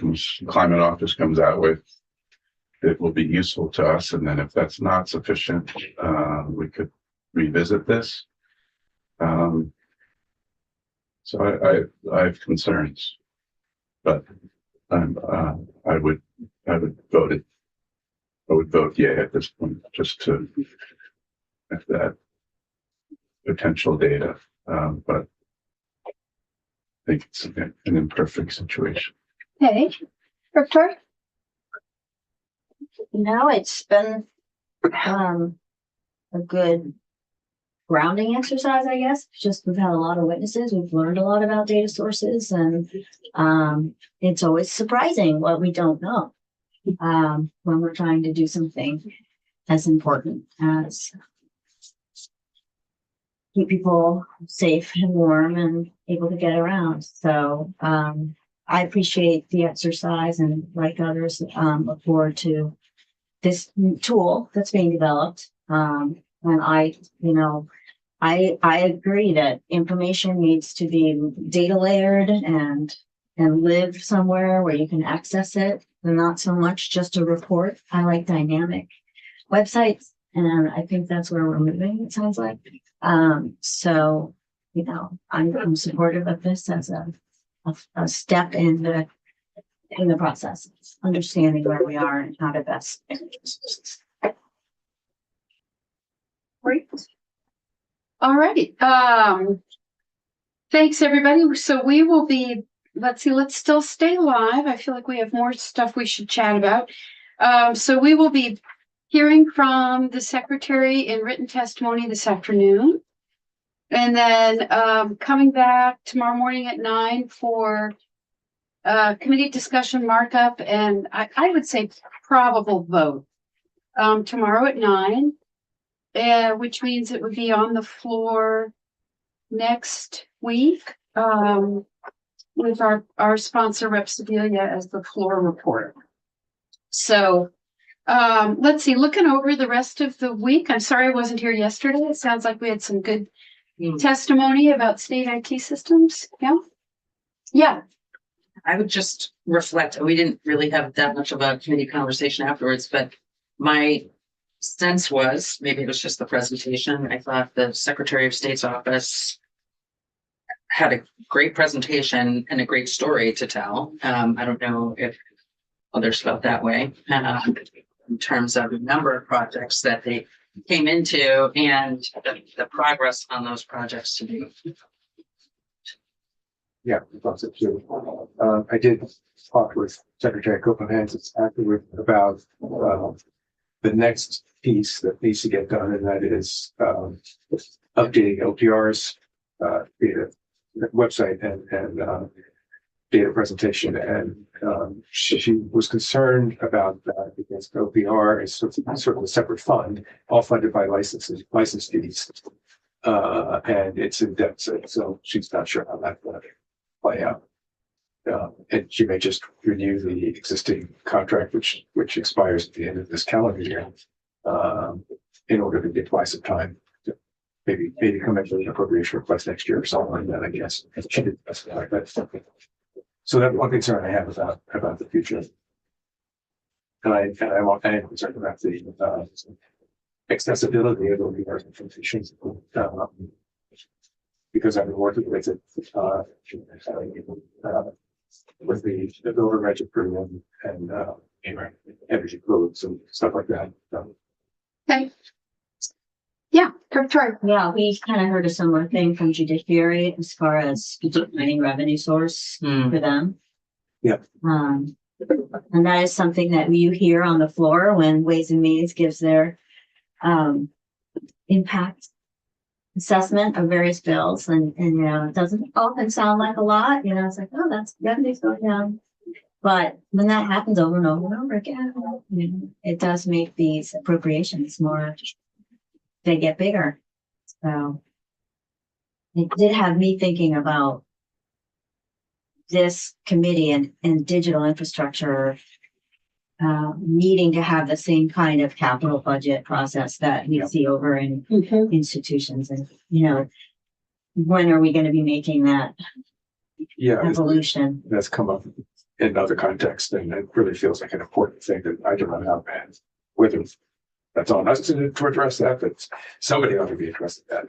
Speaker 10: climate office comes out with. It will be useful to us, and then if that's not sufficient, we could revisit this. So I have concerns, but I would vote yea at this point, just to have that potential data. But I think it's an imperfect situation.
Speaker 1: Hey, Victor?
Speaker 11: It's been a good grounding exercise, I guess. Just we've had a lot of witnesses, we've learned a lot about data sources, and it's always surprising what we don't know when we're trying to do something as important as keep people safe and warm and able to get around. So I appreciate the exercise, and like others, look forward to this tool that's being developed. And I agree that information needs to be data layered and live somewhere where you can access it, and not so much just a report. I like dynamic websites, and I think that's where we're moving, it sounds like. So, I'm supportive of this as a step in the process, understanding where we are and how to best.
Speaker 1: Great. All right. Thanks, everybody. So we will be, let's still stay live. I feel like we have more stuff we should chat about. So we will be hearing from the secretary in written testimony this afternoon. And then coming back tomorrow morning at 9 for committee discussion markup, and I would say probable vote tomorrow at 9. Which means it would be on the floor next week with our sponsor Rep. Sebelia as the floor reporter. So let's see, looking over the rest of the week. I'm sorry I wasn't here yesterday. It sounds like we had some good testimony about state IT systems. Yeah.
Speaker 5: I would just reflect, we didn't really have that much of a committee conversation afterwards, but my sense was, maybe it was just the presentation, I thought the Secretary of State's office had a great presentation and a great story to tell. I don't know if others felt that way, in terms of the number of projects that they came into and the progress on those projects to date.
Speaker 2: Yeah, I thought so too. I did talk with Secretary Copeland afterward about the next piece that needs to get done, and that is updating LPR's data website and data presentation. And she was concerned about that because LPR is sort of a separate fund, all funded by license fees. And it's in deficit, so she's not sure how that's going to play out. And she may just renew the existing contract, which expires at the end of this calendar year, in order to get some time to maybe come in with an appropriation request next year or something like that, I guess. She did specify that. So that's one concern I have about the future. And I am concerned about the accessibility of the presentations. Because I've been working with it with the builder register and energy codes and stuff like that.
Speaker 1: Okay. Yeah, Victoria.
Speaker 11: Yeah, we kind of heard a similar thing from judiciary as far as defining revenue source for them.
Speaker 2: Yeah.
Speaker 11: And that is something that you hear on the floor when Ways and Means gives their impact assessment of various bills, and you know, it doesn't often sound like a lot. You know, it's like, oh, that's revenue's going down. But when that happens over and over and over again, you know, it does make these appropriations more, they get bigger. So it did have me thinking about this committee and digital infrastructure needing to have the same kind of capital budget process that we see over in institutions. And, you know, when are we going to be making that evolution?
Speaker 2: That's come up in other contexts, and it really feels like an important thing that I don't know how, and whether that's on us to address that, but somebody ought to be addressing that.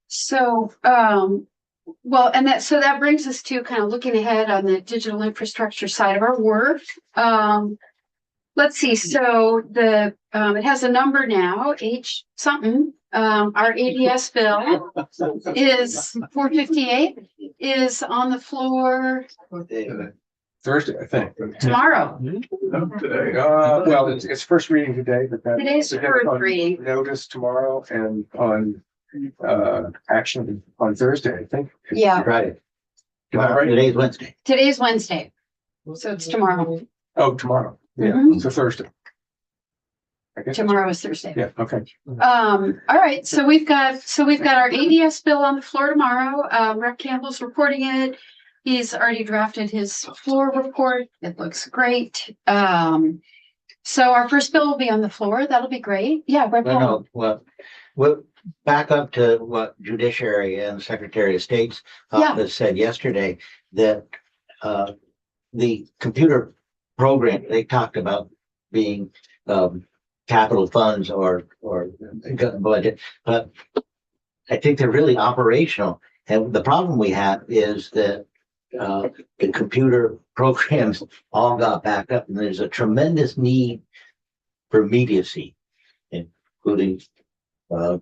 Speaker 1: So, well, and that brings us to kind of looking ahead on the digital infrastructure side of our work. Let's see. So it has a number now, H something. Our ADS bill is 458, is on the floor
Speaker 2: Thursday, I think.
Speaker 1: tomorrow.
Speaker 2: Well, it's first reading today, but that
Speaker 1: Today's first reading.
Speaker 2: Notice tomorrow and on action on Thursday, I think.
Speaker 1: Yeah.
Speaker 7: Right.
Speaker 2: Right.
Speaker 7: Today's Wednesday.
Speaker 1: Today's Wednesday, so it's tomorrow.
Speaker 2: Oh, tomorrow. Yeah,
Speaker 1: Mhm.
Speaker 2: so Thursday. I guess
Speaker 1: Tomorrow is Thursday.
Speaker 2: Yeah. Okay.
Speaker 1: All right, so we've got our ADS bill on the floor tomorrow. Rep Campbell's reporting it. He's already drafted his floor report. It looks great. So our first bill will be on the floor. That'll be great. Yeah, Rep Campbell.
Speaker 7: Well, we'll back up to what Judiciary and Secretary of State's office said yesterday, that the computer program they talked about being capital funds or budget, but I think they're really operational. And the problem we have is that the computer programs all got backed up, and there's a tremendous need for immediacy, including the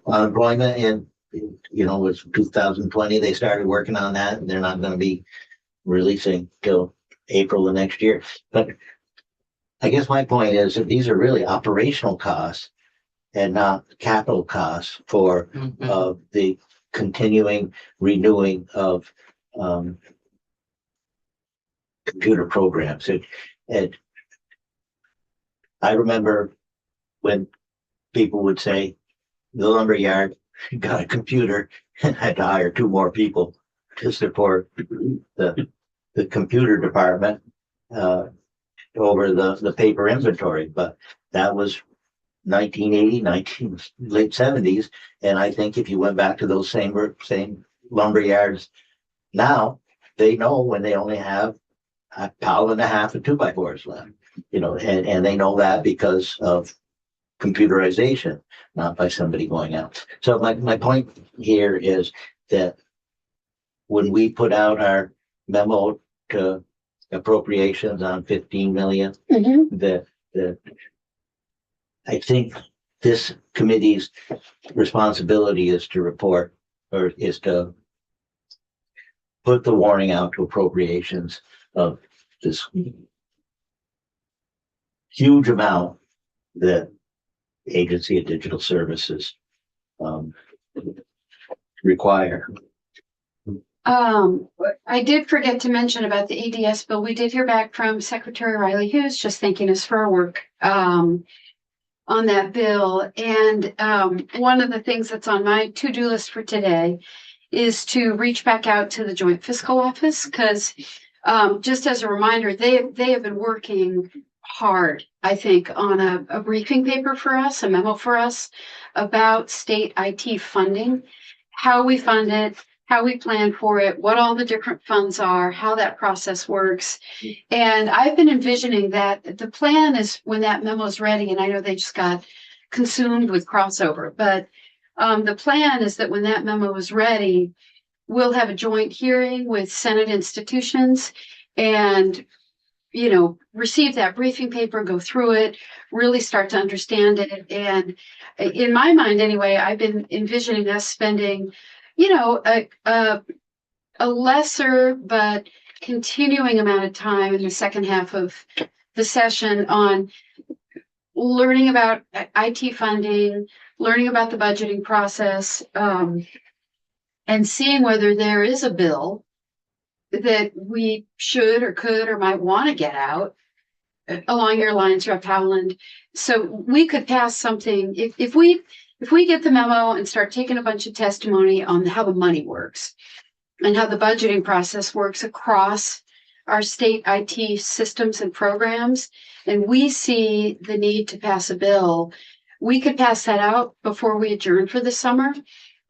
Speaker 7: unemployment. And you know, it's 2020 they started working on that, and they're not going to be releasing till April of next year. But I guess my point is that these are really operational costs and not capital costs for the continuing renewing of computer programs. I remember when people would say the lumberyard got a computer and had to hire 2 more people to support the computer department over the paper inventory. But that was 1980, late 70s. And I think if you went back to those same lumberyards now, they know when they only have a pile and a half of 2x4s left, and they know that because of computerization, not by somebody going out. So my point here is that when we put out our memo to appropriations on 15 million, that I think this committee's responsibility is to report, or is to put the warning out to appropriations of this huge amount that Agency of Digital Services require.
Speaker 1: I did forget to mention about the ADS bill. We did hear back from Secretary Riley Hughes, just thanking us for our work on that bill. And one of the things that's on my to-do list for today is to reach back out to the Joint Fiscal Office, because just as a reminder, they have been working hard, I think, on a briefing paper for us, a memo for us about state IT funding, how we fund it, how we plan for it, what all the different funds are, how that process works. And I've been envisioning that the plan is, when that memo is ready, and I know they just got consumed with crossover, but the plan is that when that memo is ready, we'll have a joint hearing with Senate institutions and, receive that briefing paper, go through it, really start to understand it. And in my mind, anyway, I've been envisioning us spending, a lesser but continuing amount of time in the second half of the session on learning about IT funding, learning about the budgeting process, and seeing whether there is a bill that we should or could or might want to get out along your lines, Rep. Howland. So we could pass something if we get the memo and start taking a bunch of testimony on how the money works and how the budgeting process works across our state IT systems and programs, and we see the need to pass a bill, we could pass that out before we adjourn for the summer,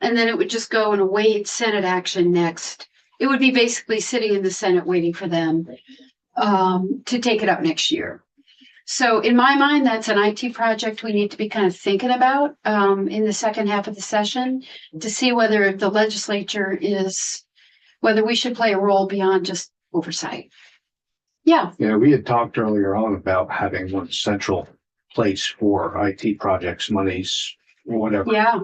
Speaker 1: and then it would just go and await Senate action next. It would be basically sitting in the Senate waiting for them to take it up next year. So in my mind, that's an IT project we need to be kind of thinking about in the second half of the session to see whether the legislature whether we should play a role beyond just oversight. Yeah.
Speaker 3: Yeah, we had talked earlier on about having one central place for IT projects, monies, whatever.
Speaker 1: Yeah.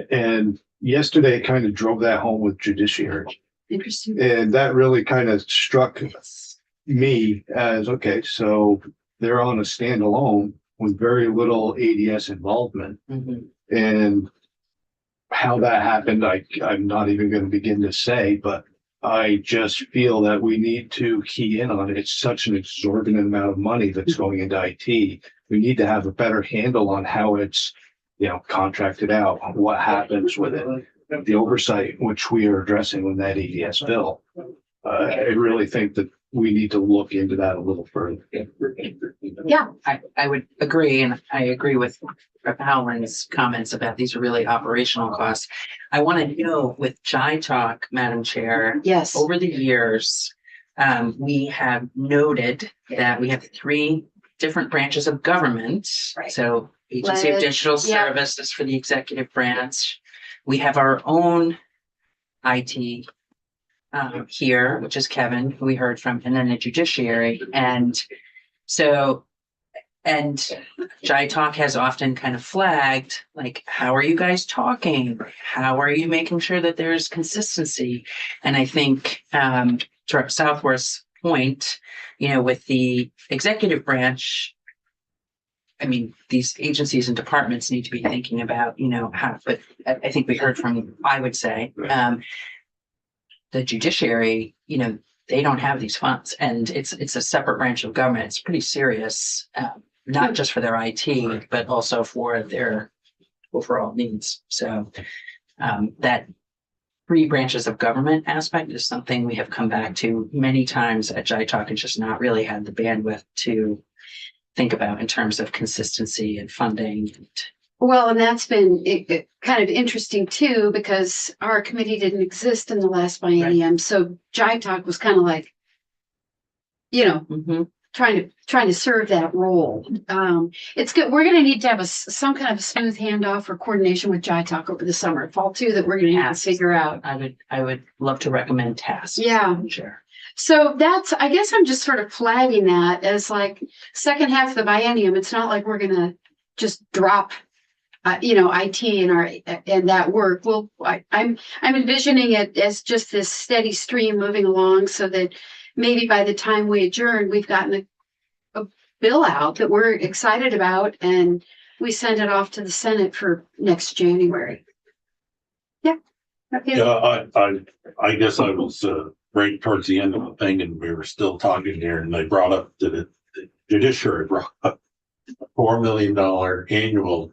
Speaker 3: And yesterday kind of drove that home with judiciary.
Speaker 1: Interesting.
Speaker 3: And that really kind of struck me as, okay, so they're on a standalone with very little ADS involvement. And how that happened, I'm not even going to begin to say, but I just feel that we need to key in on it. It's such an exorbitant amount of money that's going into IT. We need to have a better handle on how it's, contracted out, what happens with it, the oversight, which we are addressing with that ADS bill. I really think that we need to look into that a little further.
Speaker 5: Yeah, I would agree. And I agree with Rep. Howland's comments about these are really operational costs. I want to know with Jai Talk, Madam Chair,
Speaker 1: Yes.
Speaker 5: over the years, we have noted that we have 3 different branches of government.
Speaker 1: Right.
Speaker 5: So Agency of Digital Services for the executive branch. We have our own IT here, which is Kevin, who we heard from, and then the judiciary. And Jai Talk has often kind of flagged, like, how are you guys talking? How are you making sure that there's consistency? And I think to Rep. Southworth's point, with the executive branch, I mean, these agencies and departments need to be thinking about, how, but I think we heard from, I would say, the judiciary, they don't have these funds, and it's a separate branch of government. It's pretty serious, not just for their IT, but also for their overall needs. So that 3 branches of government aspect is something we have come back to many times at Jai Talk and just not really had the bandwidth to think about in terms of consistency and funding and
Speaker 1: Well, and that's been kind of interesting too, because our committee didn't exist in the last biennium. So Jive Talk was kind of like, you know,
Speaker 5: Mhm.
Speaker 1: trying to serve that role. It's good. We're going to need to have some kind of smooth handoff or coordination with Jive Talk over the summer, fall too, that we're going to have to figure out.
Speaker 5: I would love to recommend tasks.
Speaker 1: Yeah.
Speaker 5: Sure.
Speaker 1: So I guess I'm just sort of flagging that as like second half of the biennium. It's not like we're going to just drop IT and that work. Well, I'm envisioning it as just this steady stream moving along, so that maybe by the time we adjourn, we've gotten a bill out that we're excited about, and we send it off to the Senate for next January. Yeah. Okay.
Speaker 9: Yeah, I guess I was, right towards the end of the thing and we were still talking here and they brought up the judiciary brought up a $4 million annual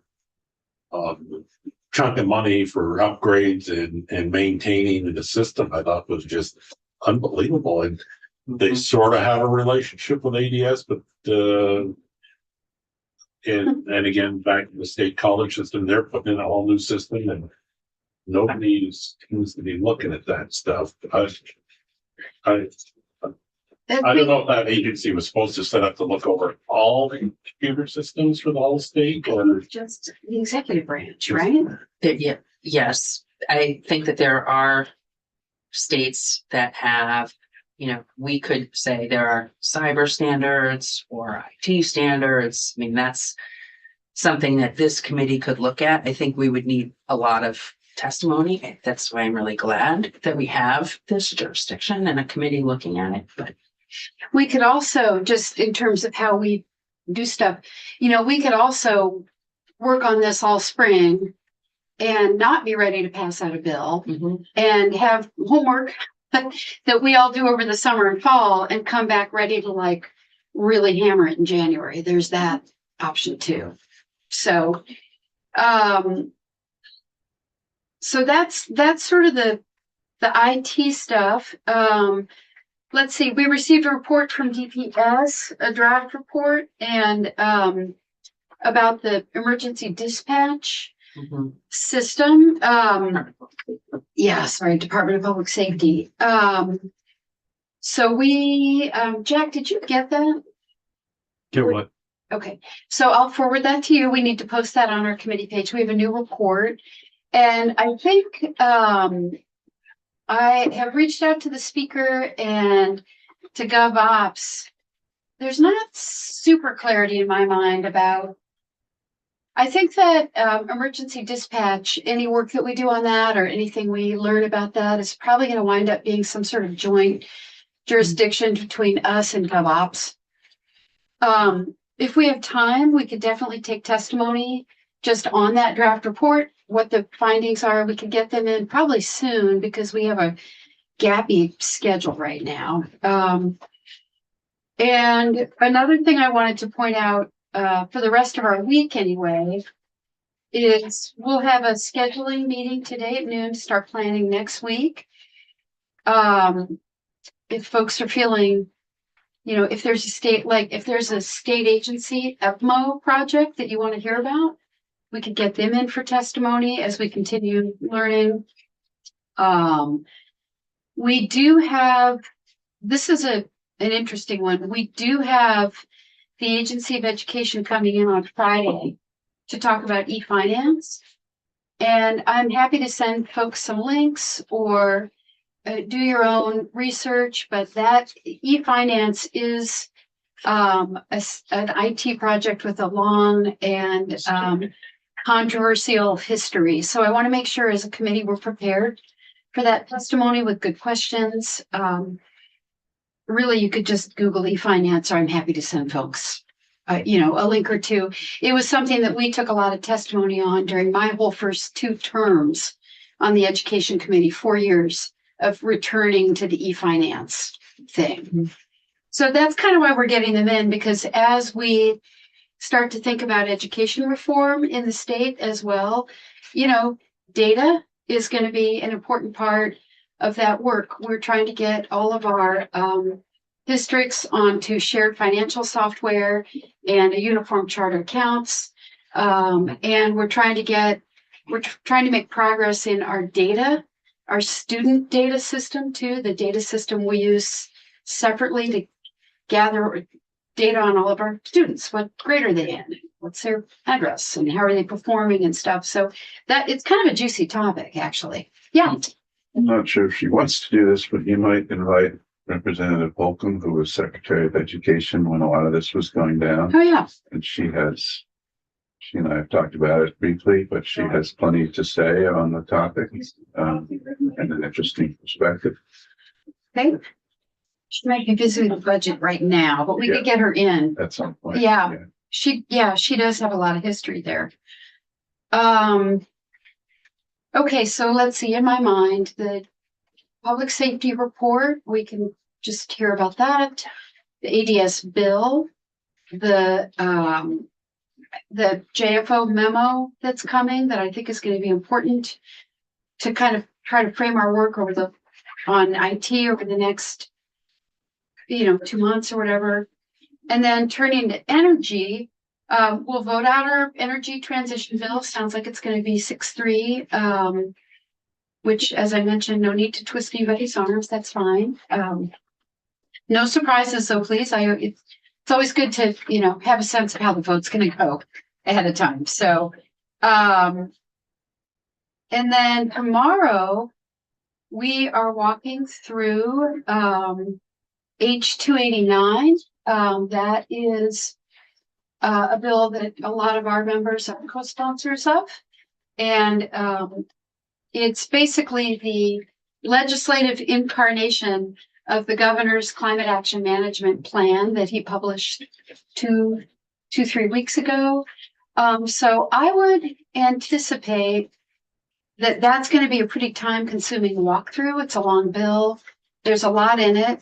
Speaker 9: chunk of money for upgrades and maintaining the system. I thought was just unbelievable. And they sort of have a relationship with ADS, but and again, back in the state college system, they're putting in a whole new system and nobody seems to be looking at that stuff. I don't know if that agency was supposed to set up to look over all the computer systems for the whole state or
Speaker 1: Just the executive branch, right?
Speaker 5: Yeah, yes, I think that there are states that have, we could say there are cyber standards or IT standards. I mean, that's something that this committee could look at. I think we would need a lot of testimony. That's why I'm really glad that we have this jurisdiction and a committee looking at it, but
Speaker 1: We could also, just in terms of how we do stuff, we could also work on this all spring and not be ready to pass out a bill and have homework that we all do over the summer and fall and come back ready to like really hammer it in January. There's that option too. So, so that's sort of the IT stuff. Let's see, we received a report from DPS, a draft report, and about the emergency dispatch system. Department of Public Safety. So we, Jack, did you get that?
Speaker 3: Get what?
Speaker 1: Okay, so I'll forward that to you. We need to post that on our committee page. We have a new report. And I think I have reached out to the speaker and to GovOps. There's not super clarity in my mind about, I think that emergency dispatch, any work that we do on that or anything we learn about that is probably going to wind up being some sort of joint jurisdiction between us and GovOps. If we have time, we could definitely take testimony just on that draft report, what the findings are. We could get them in probably soon because we have a gappy schedule right now. And another thing I wanted to point out for the rest of our week anyway, is we'll have a scheduling meeting today at noon to start planning next week. If folks are feeling, if there's a state agency EPMO project that you want to hear about, we could get them in for testimony as we continue learning. We do have, this is an interesting one. We do have the Agency of Education coming in on Friday to talk about e-finance. And I'm happy to send folks some links or do your own research, but that e-finance is an IT project with a long and controversial history. So I want to make sure as a committee we're prepared for that testimony with good questions. Really, you could just Google e-finance, or I'm happy to send folks, a link or two. It was something that we took a lot of testimony on during my whole first 2 terms on the Education Committee, 4 years of returning to the e-finance thing. So that's kind of why we're getting them in, because as we start to think about education reform in the state as well, data is going to be an important part of that work. We're trying to get all of our districts onto shared financial software and a uniform chart of accounts. And we're trying to make progress in our data, our student data system too, the data system we use separately to gather data on all of our students. What grade are they in? What's their address and how are they performing and stuff? So that it's kind of a juicy topic, actually. Yeah.
Speaker 10: I'm not sure if she wants to do this, but you might invite Representative Holcomb, who was Secretary of Education when a lot of this was going down.
Speaker 1: Oh, yeah.
Speaker 10: And she and I have talked about it briefly, but she has plenty to say on the topic, and an interesting perspective.
Speaker 1: Okay. She might be busy with the budget right now, but we could get her in.
Speaker 10: At some point.
Speaker 1: Yeah. She does have a lot of history there. Okay, so let's see, in my mind, the public safety report, we can just hear about that. The ADS bill, the JFO memo that's coming that I think is going to be important to kind of try to frame our work on IT over the next 2 months or whatever. And then turning to energy, we'll vote out our energy transition bill. Sounds like it's going to be 6-3, which, as I mentioned, no need to twist anybody's arms. That's fine. No surprises, though, please. It's always good to, have a sense of how the vote's going to go ahead of time. So, and then tomorrow we are walking through H-289. That is a bill that a lot of our members are co-sponsors of. And it's basically the legislative incarnation of the governor's climate action management plan that he published 3 weeks ago. So I would anticipate that that's going to be a pretty time-consuming walkthrough. It's a long bill. There's a lot in it.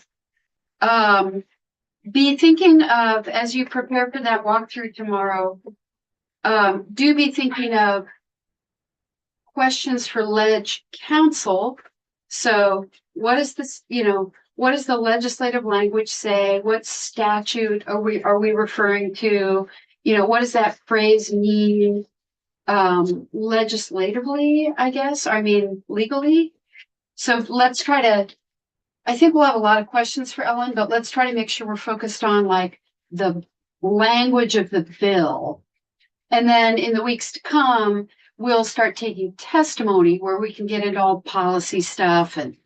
Speaker 1: Be thinking of, as you prepare for that walkthrough tomorrow, do be thinking of questions for Ledge Council. So what is this, what does the legislative language say? What statute are we referring to? What does that phrase mean legislatively, I guess? I mean, legally. So let's try to, I think we'll have a lot of questions for Ellen, but let's try to make sure we're focused on like the language of the bill. And then in the weeks to come, we'll start taking testimony where we can get into all policy stuff and,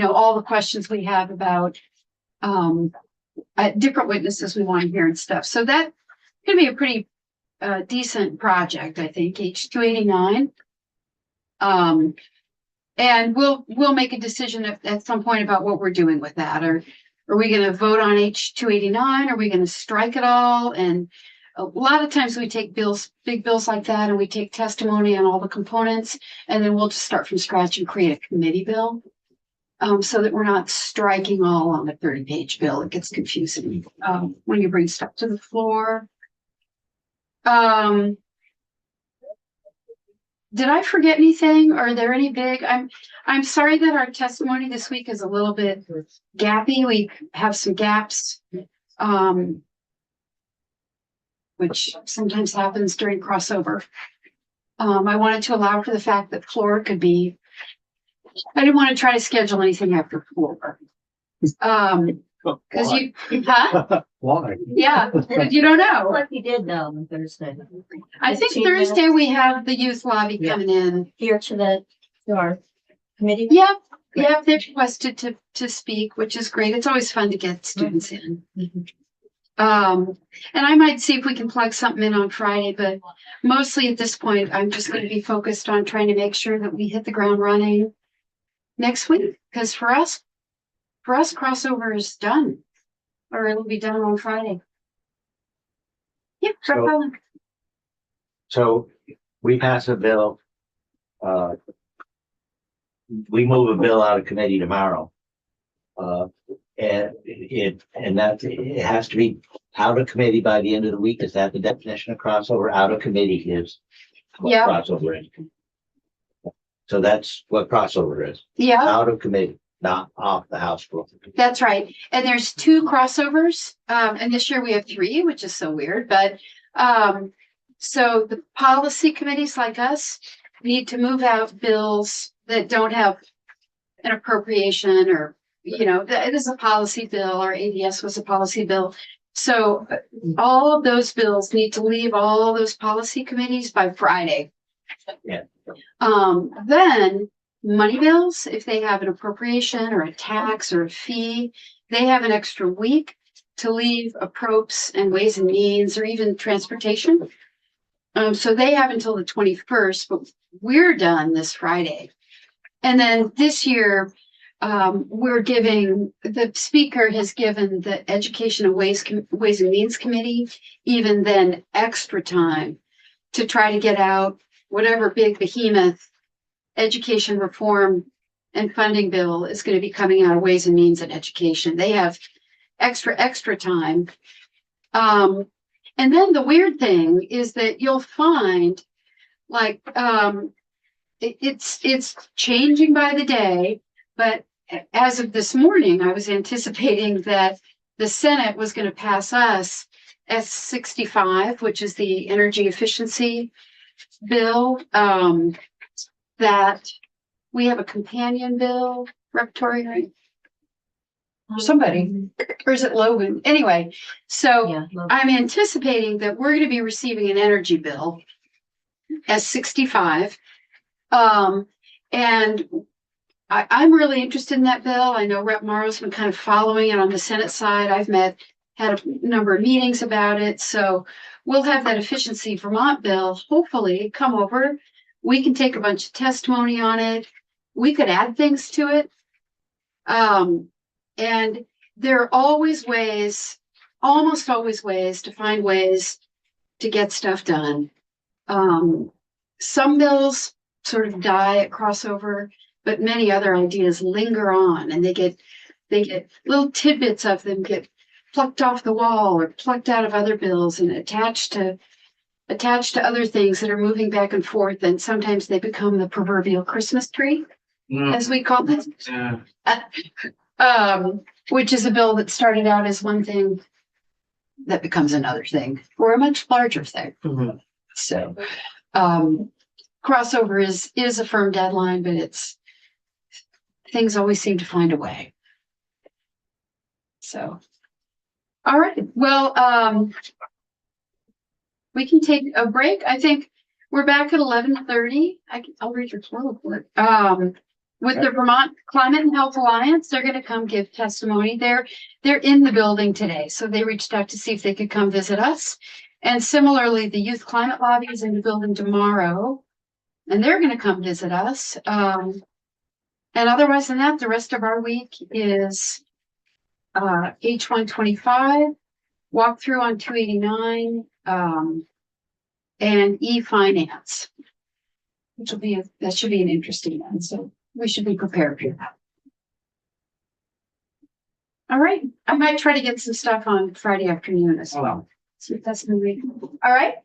Speaker 1: all the questions we have about different witnesses we want to hear and stuff. So that's going to be a pretty decent project, I think, H-289. And we'll make a decision at some point about what we're doing with that. Or are we going to vote on H-289? Are we going to strike it all? And a lot of times we take big bills like that, and we take testimony on all the components, and then we'll just start from scratch and create a committee bill, so that we're not striking all on a 30-page bill. It gets confusing when you bring stuff to the floor. Did I forget anything? Are there any big? I'm sorry that our testimony this week is a little bit gappy. We have some gaps, which sometimes happens during crossover. I wanted to allow for the fact that floor could be. I didn't want to try to schedule anything after floor. Because
Speaker 3: Why?
Speaker 1: Yeah, but you don't know.
Speaker 11: Like you did though on Thursday.
Speaker 1: I think
Speaker 11: 15
Speaker 1: Thursday
Speaker 11: minutes.
Speaker 1: we have the youth lobby coming in.
Speaker 11: Here to our committee.
Speaker 1: Yep, they've requested to speak, which is great. It's always fun to get students in. And I might see if we can plug something in on Friday, but mostly at this point, I'm just going to be focused on trying to make sure that we hit the ground running next week. Because for us, crossover is done, or it'll be done on Friday. Yeah,
Speaker 7: So we pass a bill. We move a bill out of committee tomorrow. And it has to be out of committee by the end of the week. Is that the definition of crossover? Out of committee is what
Speaker 1: Yeah.
Speaker 7: crossover is. So that's what crossover is.
Speaker 1: Yeah.
Speaker 7: Out of committee, not off the House floor.
Speaker 1: That's right. And there's 2 crossovers. And this year we have 3, which is so weird. But So the policy committees like us need to move out bills that don't have an appropriation or, it is a policy bill. Our ADS was a policy bill. So all of those bills need to leave all those policy committees by Friday.
Speaker 7: Yeah.
Speaker 1: Then money bills, if they have an appropriation or a tax or a fee, they have an extra week to leave approps and ways and means or even transportation. So they have until the 21st, but we're done this Friday. And then this year, the speaker has given the Education and Ways and Means Committee even then extra time to try to get out whatever big behemoth education reform and funding bill is going to be coming out of Ways and Means and Education. They have extra time. And then the weird thing is that you'll find like, it's changing by the day, but as of this morning, I was anticipating that the Senate was going to pass us S65, which is the energy efficiency bill, that we have a companion bill, Repertory, right? Somebody, or is it Logan? Anyway, so
Speaker 11: Yeah.
Speaker 1: I'm anticipating that we're going to be receiving an energy bill S65. And I'm really interested in that bill. I know Rep. Morrow's been kind of following it on the Senate side. Had a number of meetings about it. So we'll have that efficiency Vermont bill, hopefully come over. We can take a bunch of testimony on it. We could add things to it. And there are always ways, almost always ways to find ways to get stuff done. Some bills sort of die at crossover, but many other ideas linger on, and they get little tidbits of them get plucked off the wall or plucked out of other bills and attached to other things that are moving back and forth, and sometimes they become the proverbial Christmas tree, as we call it. Which is a bill that started out as one thing that becomes another thing or a much larger thing.
Speaker 5: Mhm.
Speaker 1: So crossover is a firm deadline, but things always seem to find a way. So, all right. Well, we can take a break. I think we're back at 11:30. I'll read your floor report. With the Vermont Climate and Health Alliance, they're going to come give testimony. They're in the building today, so they reached out to see if they could come visit us. And similarly, the Youth Climate Lobby is in the building tomorrow, and they're going to come visit us. And otherwise than that, the rest of our week is H125, walkthrough on 289, and e-finance, that should be an interesting one. So we should be prepared for that. All right. I might try to get some stuff on Friday afternoon as well. So that's my week. All right.